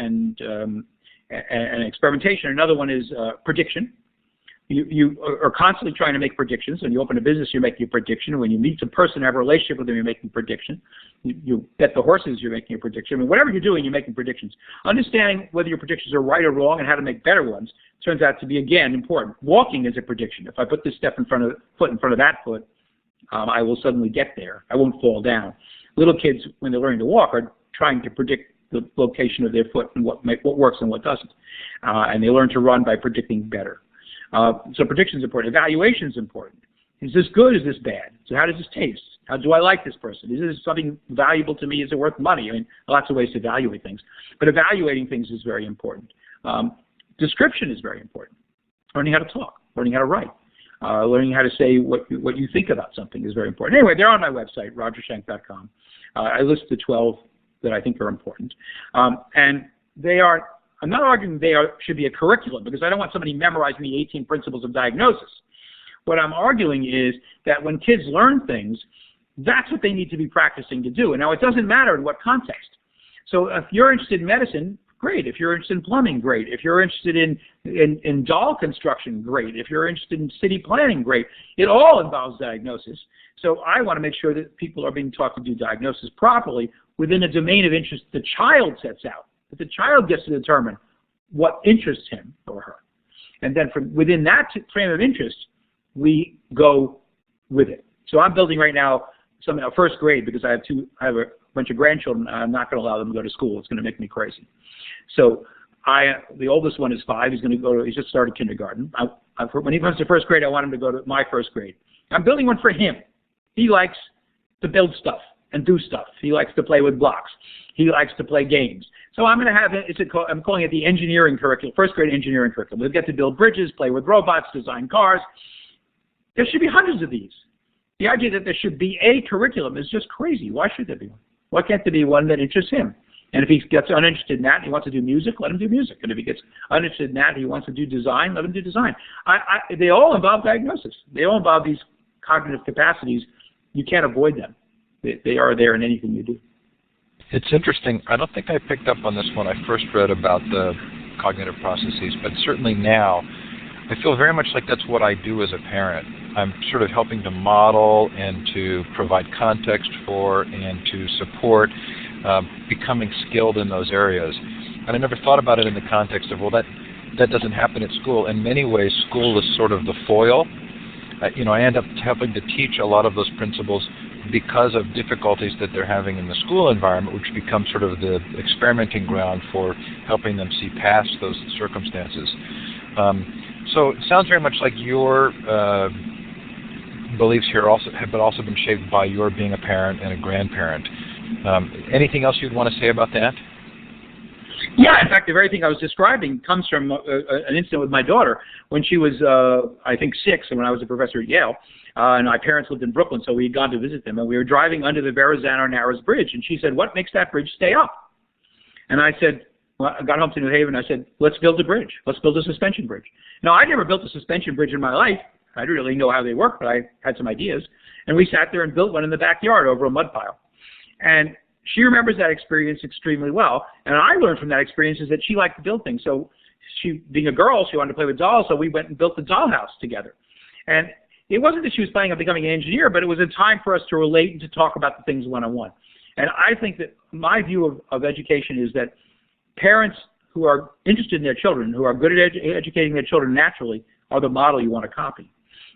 experimentation. Another one is prediction. You are constantly trying to make predictions. When you open a business, you're making a prediction. When you meet a person, have a relationship with them, you're making a prediction. You bet the horses, you're making a prediction. I mean, whatever you're doing, you're making predictions. Understanding whether your predictions are right or wrong and how to make better ones turns out to be, again, important. Walking is a prediction. If I put this foot in front of that foot, I will suddenly get there. I won't fall down. Little kids, when they're learning to walk, are trying to predict the location of their foot and what works and what doesn't. And they learn to run by predicting better. So prediction is important. Evaluation is important. Is this good? Is this bad? So how does this taste? How do I like this person? Is this something valuable to me? Is it worth money? I mean, lots of ways to evaluate things. But evaluating things is very important. Description is very important. Learning how to talk. Learning how to write. Learning how to say what you think about something is very important. Anyway, they're on my website, rogerschank.com. I list the 12 that I think are important. And they are, I'm not arguing should be a curriculum because I don't want somebody memorizing the 18 principles of diagnosis. What I'm arguing is that when kids learn things, that's what they need to be practicing to do. And now it doesn't matter in what context. So if you're interested in medicine, great. If you're interested in plumbing, great. If you're interested in doll construction, great. If you're interested in city planning, great. It all involves diagnosis. So I want to make sure that people are being taught to do diagnosis properly within a domain of interest the child sets out. That the child gets to determine what interests him or her. And then from within that frame of interest, we go with it. So I'm building right now a first grade because I have a bunch of grandchildren. I'm not going to allow them to go to school. It's going to make me crazy. So the oldest one is 5. He's just started kindergarten. When he comes to first grade, I want him to go to my first grade. I'm building one for him. He likes to build stuff and do stuff. He likes to play with blocks. He likes to play games. So I'm going to have I'm calling it the engineering curriculum, first grade engineering curriculum. We'll get to build bridges, play with robots, design cars. There should be hundreds of these. The idea that there should be a curriculum is just crazy. Why should there be one? Why can't there be one that interests him? And if he gets uninterested in that and he wants to do music, let him do music. And if he gets uninterested in that and he wants to do design, let him do design. They all involve diagnosis. They all involve these cognitive capacities. You can't avoid them. They are there in anything you do. It's interesting. I don't think I picked up on this when I first read about the cognitive processes, but certainly now I feel very much like that's what I do as a parent. I'm sort of helping to model and to provide context for and to support becoming skilled in those areas. And I never thought about it in the context of, well, that doesn't happen at school. In many ways, school is sort of the foil. I end up helping to teach a lot of those principles because of difficulties that they're having in the school environment, which becomes sort of the experimenting ground for helping them see past those circumstances. So it sounds very much like you're beliefs here have also been shaped by your being a parent and a grandparent. Anything else you'd want to say about that? Yeah, in fact, the very thing I was describing comes from an incident with my daughter when she was, I think, 6, and when I was a professor at Yale. And my parents lived in Brooklyn, so we had gone to visit them. And we were driving under the Verrazano-Narrows Bridge, and she said, "What makes that bridge stay up?" And I said, well, I got home to New Haven, and I said, "Let's build a bridge. Let's build a suspension bridge." Now, I never built a suspension bridge in my life. I didn't really know how they work, but I had some ideas. And we sat there and built one in the backyard over a mud pile. And she remembers that experience extremely well. And I learned from that experience is that she liked to build things. So she, being a girl, she wanted to play with dolls, so we went and built the dollhouse together. And it wasn't that she was planning on becoming an engineer, but it was a time for us to relate and to talk about the things one-on-one. And I think that my view of education is that parents who are interested in their children, who are good at educating their children naturally, are the model you want to copy.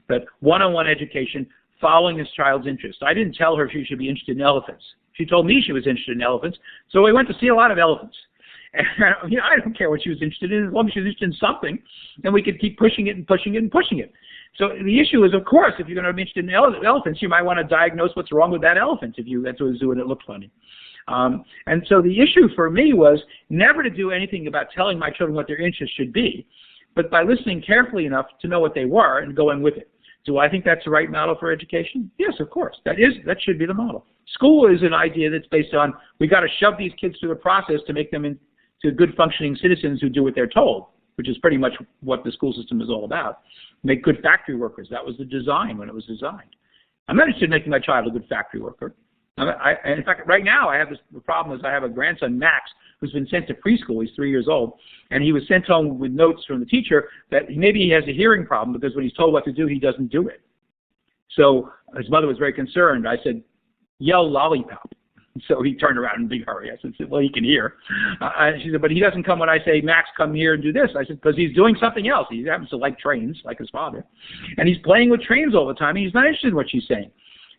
But one-on-one education, following this child's interest. I didn't tell her she should be interested in elephants. She told me she was interested in elephants, so we went to see a lot of elephants. And I don't care what she was interested in, as long as she was interested in something, then we could keep pushing it and pushing it and pushing it. So the issue is, of course, if you're going to be interested in elephants, you might want to diagnose what's wrong with that elephant if you went to a zoo and it looked funny. And so the issue for me was never to do anything about telling my children what their interests should be, but by listening carefully enough to know what they were and going with it. Do I think that's the right model for education? Yes, of course. That should be the model. School is an idea that's based on we got to shove these kids through the process to make them into good functioning citizens who do what they're told, which is pretty much what the school system is all about. Make good factory workers. That was the design when it was designed. I'm not interested in making my child a good factory worker. In fact, right now I have the problem is I have a grandson, Max, who's been sent to preschool. He's 3 years old, and he was sent home with notes from the teacher that maybe he has a hearing problem because when he's told what to do, he doesn't do it. So his mother was very concerned. I said, "Yell lollipop." So he turned around in a big hurry. I said, "Well, he can hear." She said, "But he doesn't come when I say, 'Max, come here and do this.'" I said, "Because he's doing something else. He happens to like trains, like his father. And he's playing with trains all the time, and he's not interested in what she's saying."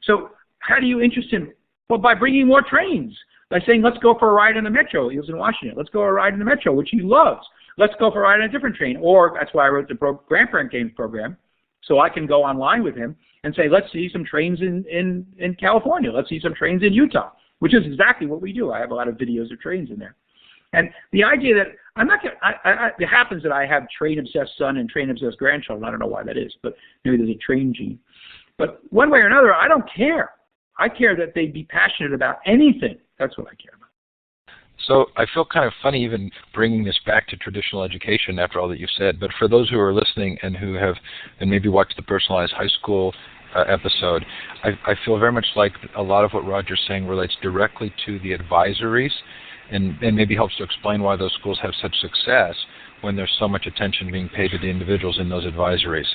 So how do you interest him? Well, by bringing more trains. By saying, "Let's go for a ride in the metro." He was in Washington. "Let's go for a ride in the metro," which he loves. "Let's go for a ride on a different train." Or that's why I wrote the Grandparent Games program, so I can go online with him and say, "Let's see some trains in California. Let's see some trains in Utah," which is exactly what we do. I have a lot of videos of trains in there. And the idea that I'm not going it happens that I have train-obsessed son and train-obsessed grandchildren. I don't know why that is, but maybe there's a train gene. But one way or another, I don't care. I care that they be passionate about anything. That's what I care about. So I feel kind of funny even bringing this back to traditional education after all that you've said, but for those who are listening and who have and maybe watched the Personalized High School episode, I feel very much like a lot of what Roger's saying relates directly to the advisories and maybe helps to explain why those schools have such success when there's so much attention being paid to the individuals in those advisories.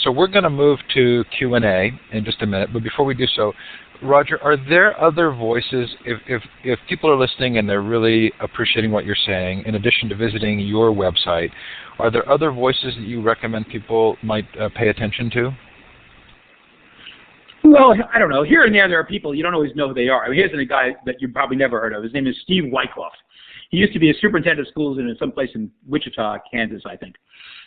So we're going to move to Q&A in just a minute, but before we do so, Roger, are there other voices, if people are listening and they're really appreciating what you're saying, in addition to visiting your website, are there other voices that you recommend people might pay attention to? Well, I don't know. Here and there are people, you don't always know who they are. I mean, here's a guy that you've probably never heard of. His name is Steve Wyckoff. He used to be a superintendent of schools in some place in Wichita, Kansas, I think.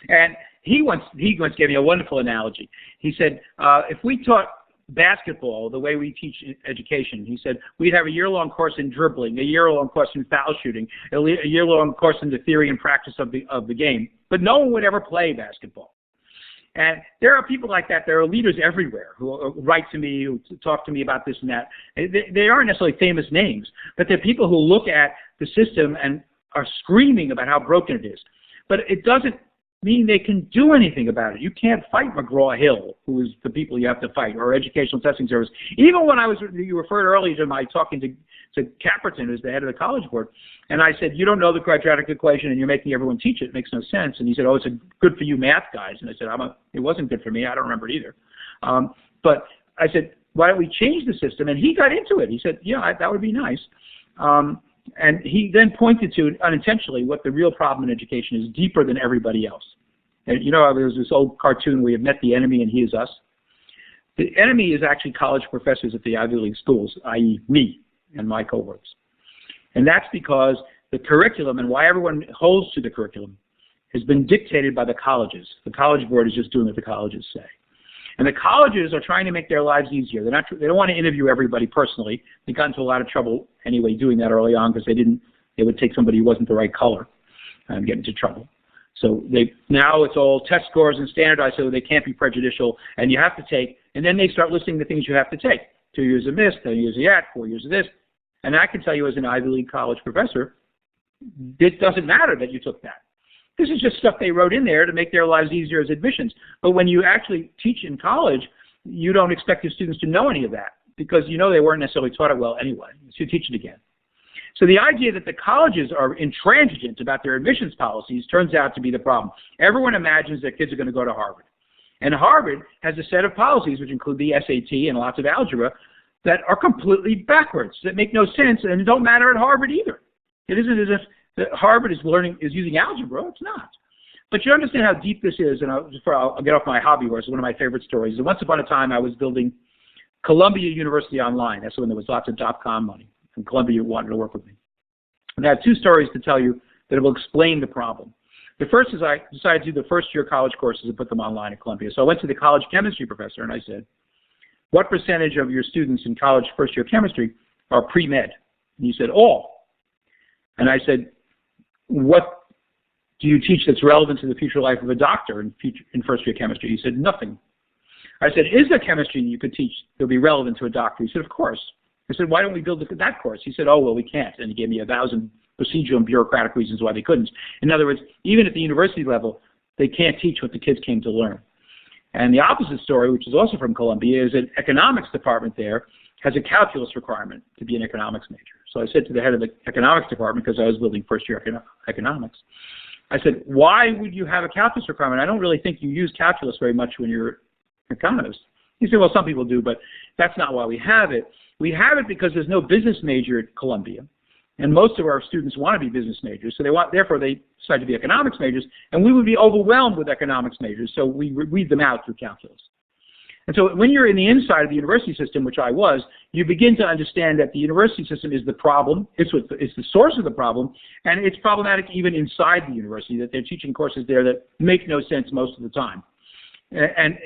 And he once gave me a wonderful analogy. He said, if we taught basketball the way we teach education, he said, we'd have a year-long course in dribbling, a year-long course in foul shooting, a year-long course in the theory and practice of the game, but no one would ever play basketball. And there are people like that. There are leaders everywhere who write to me, who talk to me about this and that. They aren't necessarily famous names, but they're people who look at the system and are screaming about how broken it is. But it doesn't mean they can do anything about it. You can't fight McGraw-Hill, who is the people you have to fight, or Educational Testing Service. Even when you referred earlier to my talking to Caperton, who's the head of the College Board, and I said, you don't know the quadratic equation and you're making everyone teach it. It makes no sense. And he said, oh, it's good for you math guys. And I said, it wasn't good for me. I don't remember it either. But I said, why don't we change the system? And he got into it. He said, yeah, that would be nice. And he then pointed to, unintentionally, what the real problem in education is deeper than everybody else. And there's this old cartoon where you met the enemy and he is us. The enemy is actually college professors at the Ivy League schools, i.e. me and my cohorts. And that's because the curriculum and why everyone holds to the curriculum has been dictated by the colleges. The College Board is just doing what the colleges say. And the colleges are trying to make their lives easier. They don't want to interview everybody personally. They got into a lot of trouble anyway doing that early on because they would take somebody who wasn't the right color and get into trouble. So now it's all test scores and standardized so they can't be prejudicial, and you have to take, and then they start listing the things you have to take. 2 years of this, 10 years of that, 4 years of this. And I can tell you as an Ivy League college professor, it doesn't matter that you took that. This is just stuff they wrote in there to make their lives easier as admissions. But when you actually teach in college, you don't expect your students to know any of that because you know they weren't necessarily taught it well anyway. So you teach it again. So the idea that the colleges are intransigent about their admissions policies turns out to be the problem. Everyone imagines that kids are going to go to Harvard. And Harvard has a set of policies, which include the SAT and lots of algebra, that are completely backwards, that make no sense and don't matter at Harvard either. It isn't as if Harvard is using algebra. It's not. But you understand how deep this is, and I'll get off my hobby horse. One of my favorite stories is once upon a time I was building Columbia University Online. That's when there was lots of .com money, and Columbia wanted to work with me. And I have 2 stories to tell you that will explain the problem. The first is I decided to do the first-year college courses and put them online at Columbia. So I went to the college chemistry professor, and I said, what percentage of your students in college first-year chemistry are pre-med? And he said, all. And I said, what do you teach that's relevant to the future life of a doctor in first-year chemistry? He said, nothing. I said, is there chemistry you could teach that would be relevant to a doctor? He said, of course. I said, why don't we build that course? He said, oh, well, we can't. And he gave me 1,000 procedural and bureaucratic reasons why they couldn't. In other words, even at the university level, they can't teach what the kids came to learn. And the opposite story, which is also from Columbia, is an economics department there has a calculus requirement to be an economics major. So I said to the head of the economics department, because I was building first-year economics, I said, why would you have a calculus requirement? I don't really think you use calculus very much when you're an economist. He said, well, some people do, but that's not why we have it. We have it because there's no business major at Columbia, and most of our students want to be business majors, so therefore they decide to be economics majors, and we would be overwhelmed with economics majors, so we weed them out through calculus. And so when you're in the inside of the university system, which I was, you begin to understand that the university system is the problem, it's the source of the problem, and it's problematic even inside the university, that they're teaching courses there that make no sense most of the time. And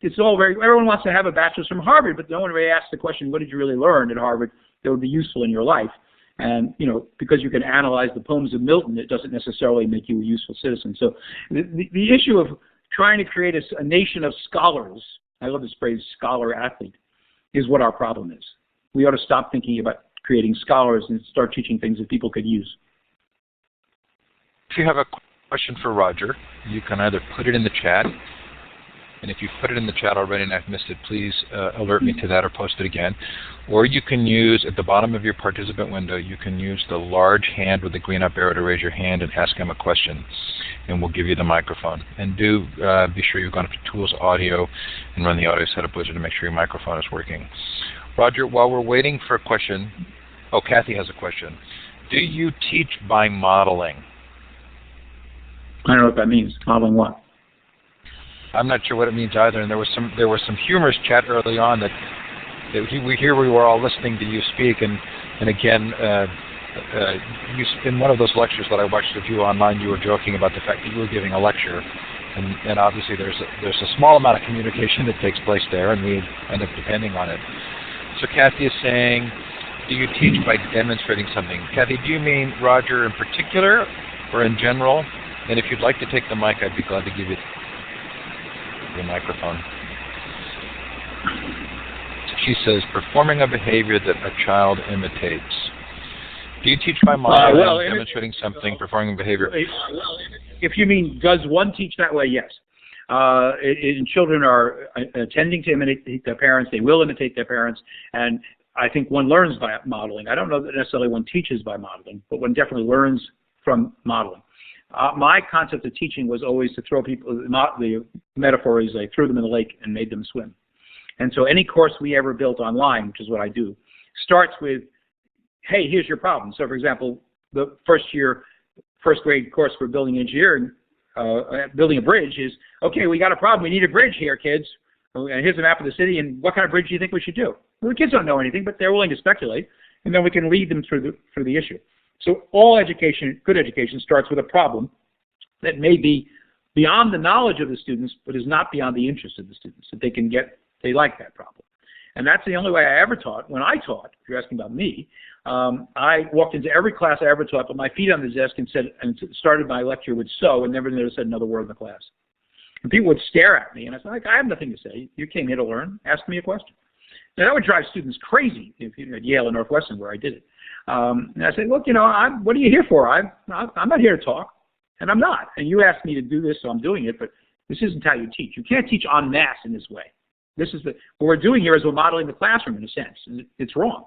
it's all everyone wants to have a bachelor's from Harvard, but no one really asks the question, what did you really learn at Harvard that would be useful in your life? And, you know, because you can analyze the poems of Milton, it doesn't necessarily make you a useful citizen. So the issue of trying to create a nation of scholars, I love this phrase, scholar-athlete, is what our problem is. We ought to stop thinking about creating scholars and start teaching things that people could use. If you have a question for Roger, you can either put it in the chat, and if you've put it in the chat already and I've missed it, please alert me to that or post it again. Or you can use, at the bottom of your participant window, you can use the large hand with the green up arrow to raise your hand and ask him a question, and we'll give you the microphone. And do be sure you've gone up to Tools Audio and run the audio setup wizard to make sure your microphone is working. Roger, while we're waiting for a question, oh, Kathy has a question. Do you teach by modeling? I don't know what that means. Modeling what? I'm not sure what it means either, and there was some humorous chat early on that we were all listening to you speak, and again, in one of those lectures that I watched of you online, you were joking about the fact that you were giving a lecture, and obviously there's a small amount of communication that takes place there, and we end up depending on it. So Kathy is saying, do you teach by demonstrating something? Kathy, do you mean Roger in particular, or in general? And if you'd like to take the mic, I'd be glad to give you the microphone. She says, performing a behavior that a child imitates. Do you teach by modeling, demonstrating something, performing behavior? If you mean, does one teach that way? Yes. Children are tending to imitate their parents. They will imitate their parents. And I think one learns by modeling. I don't know that necessarily one teaches by modeling, but one definitely learns from modeling. My concept of teaching was always to throw people, the metaphor is I threw them in the lake and made them swim. And so any course we ever built online, which is what I do, starts with, hey, here's your problem. So for example, the first grade course for building engineering, building a bridge is, okay, we got a problem. We need a bridge here, kids. And here's a map of the city, and what kind of bridge do you think we should do? Well, the kids don't know anything, but they're willing to speculate, and then we can lead them through the issue. So all education, good education, starts with a problem that may be beyond the knowledge of the students, but is not beyond the interest of the students, that they like that problem. And that's the only way I ever taught. When I taught, if you're asking about me, I walked into every class I ever taught, put my feet on the desk and started my lecture with "so," and never said another word in the class. And people would stare at me, and I said, like, I have nothing to say. You came here to learn. Ask me a question. Now, that would drive students crazy at Yale and Northwestern, where I did it. And I said, look, what are you here for? I'm not here to talk, and I'm not. And you asked me to do this, so I'm doing it, but this isn't how you teach. You can't teach en masse in this way. What we're doing here is we're modeling the classroom in a sense. It's wrong.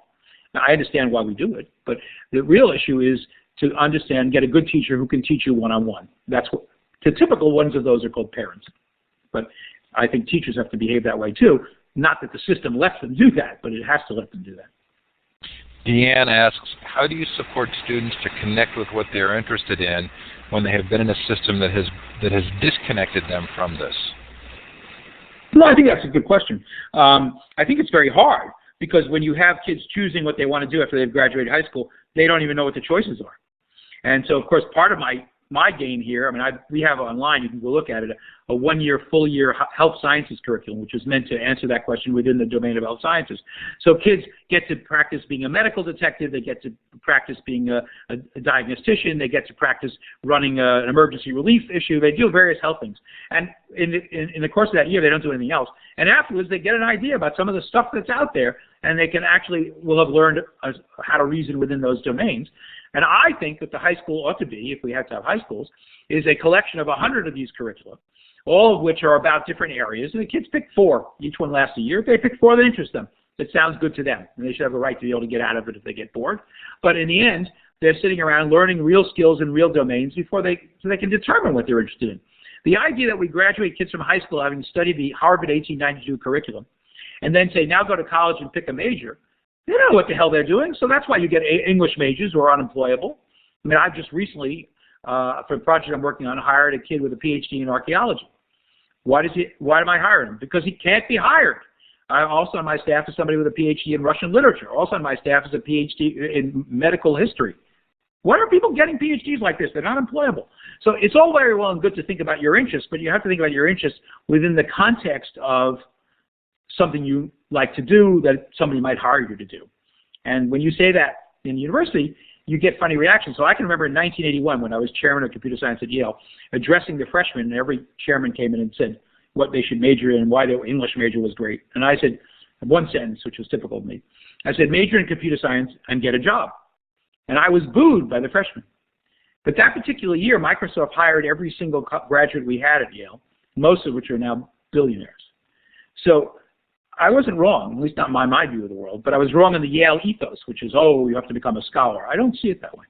Now, I understand why we do it, but the real issue is to understand, get a good teacher who can teach you one-on-one. That's what the typical ones of those are called parents. But I think teachers have to behave that way too. Not that the system lets them do that, but it has to let them do that. Deanne asks, how do you support students to connect with what they're interested in when they have been in a system that has disconnected them from this? No, I think that's a good question. I think it's very hard because when you have kids choosing what they want to do after they've graduated high school, they don't even know what the choices are. And so, of course, part of my game here, we have online, you can go look at it, a one-year, full-year health sciences curriculum, which is meant to answer that question within the domain of health sciences. So kids get to practice being a medical detective, they get to practice being a diagnostician, they get to practice running an emergency relief issue, they do various health things. And in the course of that year, they don't do anything else. And afterwards, they get an idea about some of the stuff that's out there, and they will have learned how to reason within those domains. And I think that the high school ought to be, if we had to have high schools, is a collection of 100 of these curricula, all of which are about different areas. And the kids pick 4. Each one lasts a year. If they pick 4 that interest them, that sounds good to them. And they should have a right to be able to get out of it if they get bored. But in the end, they're sitting around learning real skills in real domains so they can determine what they're interested in. The idea that we graduate kids from high school having studied the Harvard 1892 curriculum and then say, now go to college and pick a major, they don't know what the hell they're doing, so that's why you get English majors who are unemployable. I've just recently, for a project I'm working on, hired a kid with a PhD in archaeology. Why am I hiring him? Because he can't be hired. Also on my staff is somebody with a PhD in Russian literature. Also on my staff is a PhD in medical history. Why are people getting PhDs like this? They're not employable. So it's all very well and good to think about your interests, but you have to think about your interests within the context of something you like to do that somebody might hire you to do. And when you say that in university, you get funny reactions. So I can remember in 1981 when I was chairman of computer science at Yale, addressing the freshmen, and every chairman came in and said what they should major in and why their English major was great. And I said, one sentence, which was typical of me, I said, major in computer science and get a job. And I was booed by the freshmen. But that particular year, Microsoft hired every single graduate we had at Yale, most of which are now billionaires. So I wasn't wrong, at least not my view of the world, but I was wrong in the Yale ethos, which is, you have to become a scholar. I don't see it that way.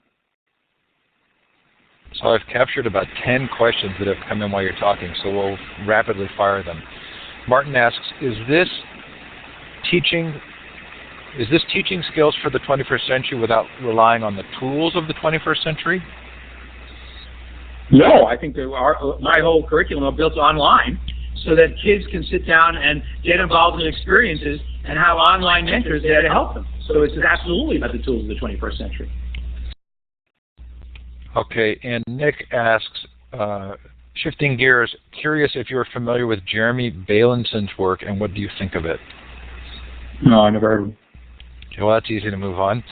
So I've captured about 10 questions that have come in while you're talking, so we'll rapidly fire them. Martin asks, is this teaching skills for the 21st century without relying on the tools of the 21st century? No, I think my whole curriculum is built online so that kids can sit down and get involved in experiences and have online mentors there to help them. So it's absolutely about the tools of the 21st century. Okay, and Nick asks, shifting gears, curious if you're familiar with Jeremy Bailenson work and what do you think of it? No, I never heard of him. Okay, well, that's easy to move on.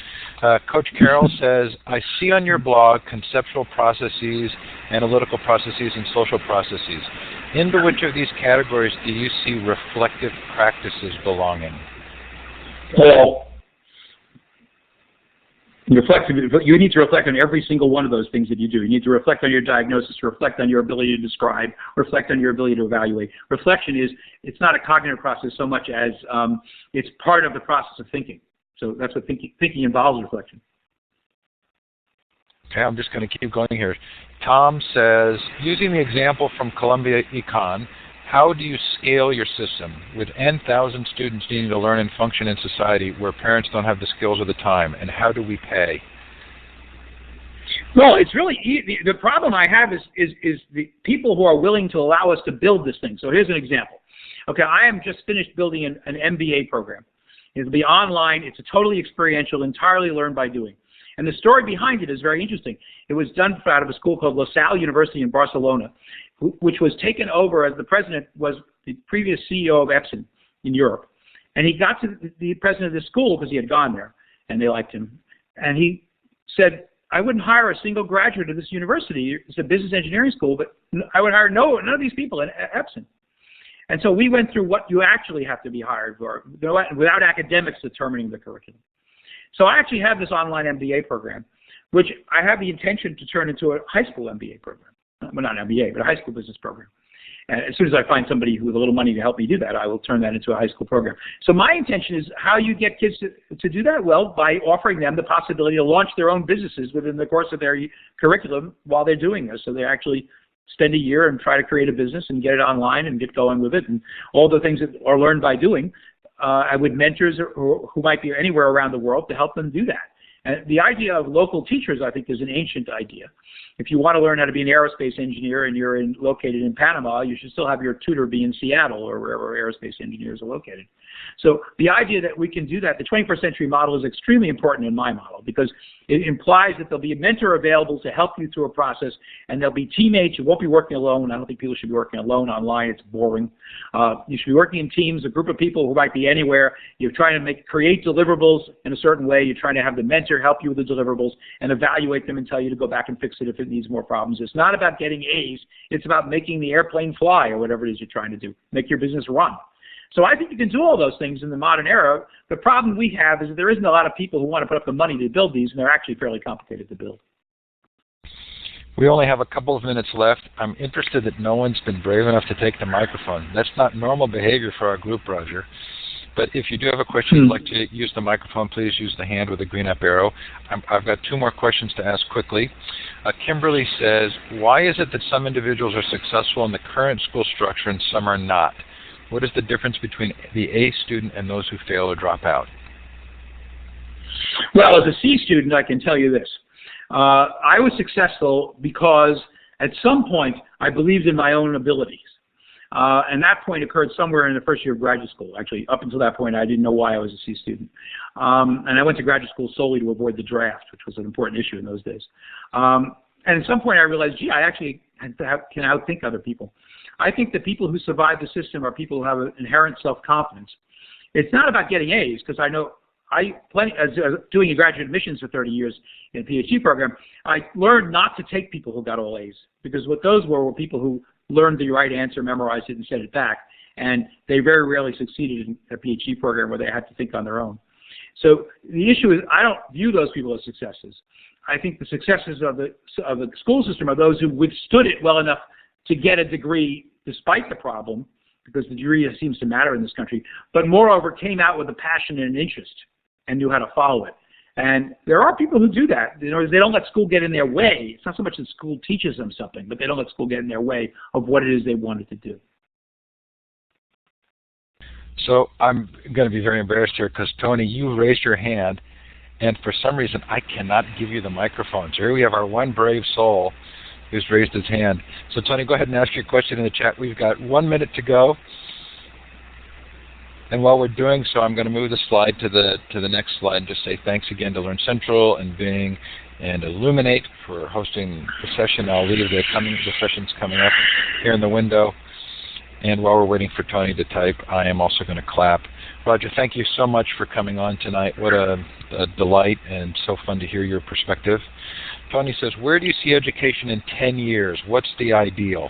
Coach Carroll says, I see on your blog conceptual processes, analytical processes, and social processes. Into which of these categories do you see reflective practices belonging? Well, you need to reflect on every single one of those things that you do. You need to reflect on your diagnosis, reflect on your ability to describe, reflect on your ability to evaluate. Reflection it's not a cognitive process so much as it's part of the process of thinking. So that's what thinking involves, reflection. Okay, I'm just going to keep going here. Tom says, using the example from Columbia Econ, how do you scale your system with N,000 students needing to learn and function in society where parents don't have the skills or the time, and how do we pay? Well, it's really easy. The problem I have is the people who are willing to allow us to build this thing. So here's an example. Okay, I am just finished building an MBA program. It'll be online. It's a totally experiential, entirely learned by doing. And the story behind it is very interesting. It was done out of a school called La Salle University in Barcelona, which was taken over as the president was the previous CEO of Epson in Europe. And he got to the president of the school because he had gone there, and they liked him. And he said, I wouldn't hire a single graduate of this university. It's a business engineering school, but I would hire none of these people at Epson. And so we went through what you actually have to be hired for, without academics determining the curriculum. So I actually have this online MBA program, which I have the intention to turn into a high school MBA program. Well, not an MBA, but a high school business program. And as soon as I find somebody with a little money to help me do that, I will turn that into a high school program. So my intention is how you get kids to do that? Well, by offering them the possibility to launch their own businesses within the course of their curriculum while they're doing this. So they actually spend a year and try to create a business and get it online and get going with it. And all the things that are learned by doing, I would mentors who might be anywhere around the world to help them do that. And the idea of local teachers, I think, is an ancient idea. If you want to learn how to be an aerospace engineer and you're located in Panama, you should still have your tutor be in Seattle or wherever aerospace engineers are located. So the idea that we can do that, the 21st century model is extremely important in my model because it implies that there'll be a mentor available to help you through a process, and there'll be teammates. You won't be working alone. I don't think people should be working alone online. It's boring. You should be working in teams, a group of people who might be anywhere. You're trying to create deliverables in a certain way. You're trying to have the mentor help you with the deliverables and evaluate them and tell you to go back and fix it if it needs more problems. It's not about getting A's. It's about making the airplane fly or whatever it is you're trying to do. Make your business run. So I think you can do all those things in the modern era. The problem we have is that there isn't a lot of people who want to put up the money to build these, and they're actually fairly complicated to build. We only have a couple of minutes left. I'm interested that no one's been brave enough to take the microphone. That's not normal behavior for our group, Roger. But if you do have a question you'd like to use the microphone, please use the hand with the green up arrow. I've got two more questions to ask quickly. Kimberly says, why is it that some individuals are successful in the current school structure and some are not? What is the difference between the A student and those who fail or drop out? Well, as a C student, I can tell you this. I was successful because at some point I believed in my own abilities. And that point occurred somewhere in the first year of graduate school. Actually, up until that point, I didn't know why I was a C student. And I went to graduate school solely to avoid the draft, which was an important issue in those days. And at some point I realized, gee, I actually can outthink other people. I think the people who survive the system are people who have an inherent self-confidence. It's not about getting A's, because I know as doing graduate admissions for 30 years in a PhD program, I learned not to take people who got all A's, because what those were people who learned the right answer, memorized it, and sent it back. And they very rarely succeeded in a PhD program where they had to think on their own. So the issue is I don't view those people as successes. I think the successes of the school system are those who withstood it well enough to get a degree despite the problem, because the degree seems to matter in this country, but moreover came out with a passion and an interest and knew how to follow it. And there are people who do that. You know, they don't let school get in their way. It's not so much that school teaches them something, but they don't let school get in their way of what it is they wanted to do. So I'm going to be very embarrassed here because, Tony, you raised your hand, and for some reason I cannot give you the microphone. So here we have our one brave soul who's raised his hand. So, Tony, go ahead and ask your question in the chat. We've got 1 minute to go. And while we're doing so, I'm going to move the slide to the next slide and just say thanks again to Learn Central and Bing and Illuminate for hosting the session. I'll leave the sessions coming up here in the window. And while we're waiting for Tony to type, I am also going to clap. Roger, thank you so much for coming on tonight. What a delight and so fun to hear your perspective. Tony says, where do you see education in 10 years? What's the ideal?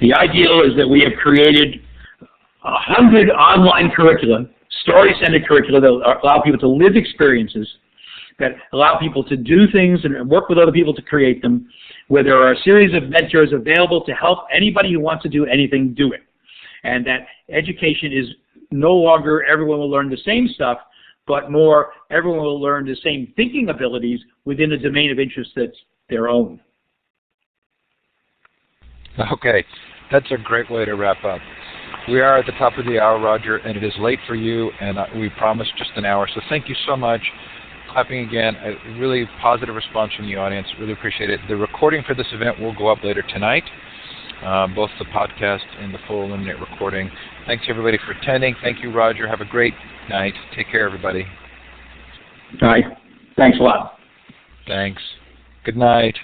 The ideal is that we have created 100 online curricula, story-centered curricula that allow people to live experiences, that allow people to do things and work with other people to create them, where there are a series of mentors available to help anybody who wants to do anything do it. And that education is no longer everyone will learn the same stuff, but more everyone will learn the same thinking abilities within a domain of interest that's their own. Okay, that's a great way to wrap up. We are at the top of the hour, Roger, and it is late for you, and we promised just an hour. So thank you so much. Clapping again, a really positive response from the audience. Really appreciate it. The recording for this event will go up later tonight, both the podcast and the full Illuminate recording. Thanks, everybody, for attending. Thank you, Roger. Have a great night. Take care, everybody. All right. Thanks a lot. Thanks. Good night.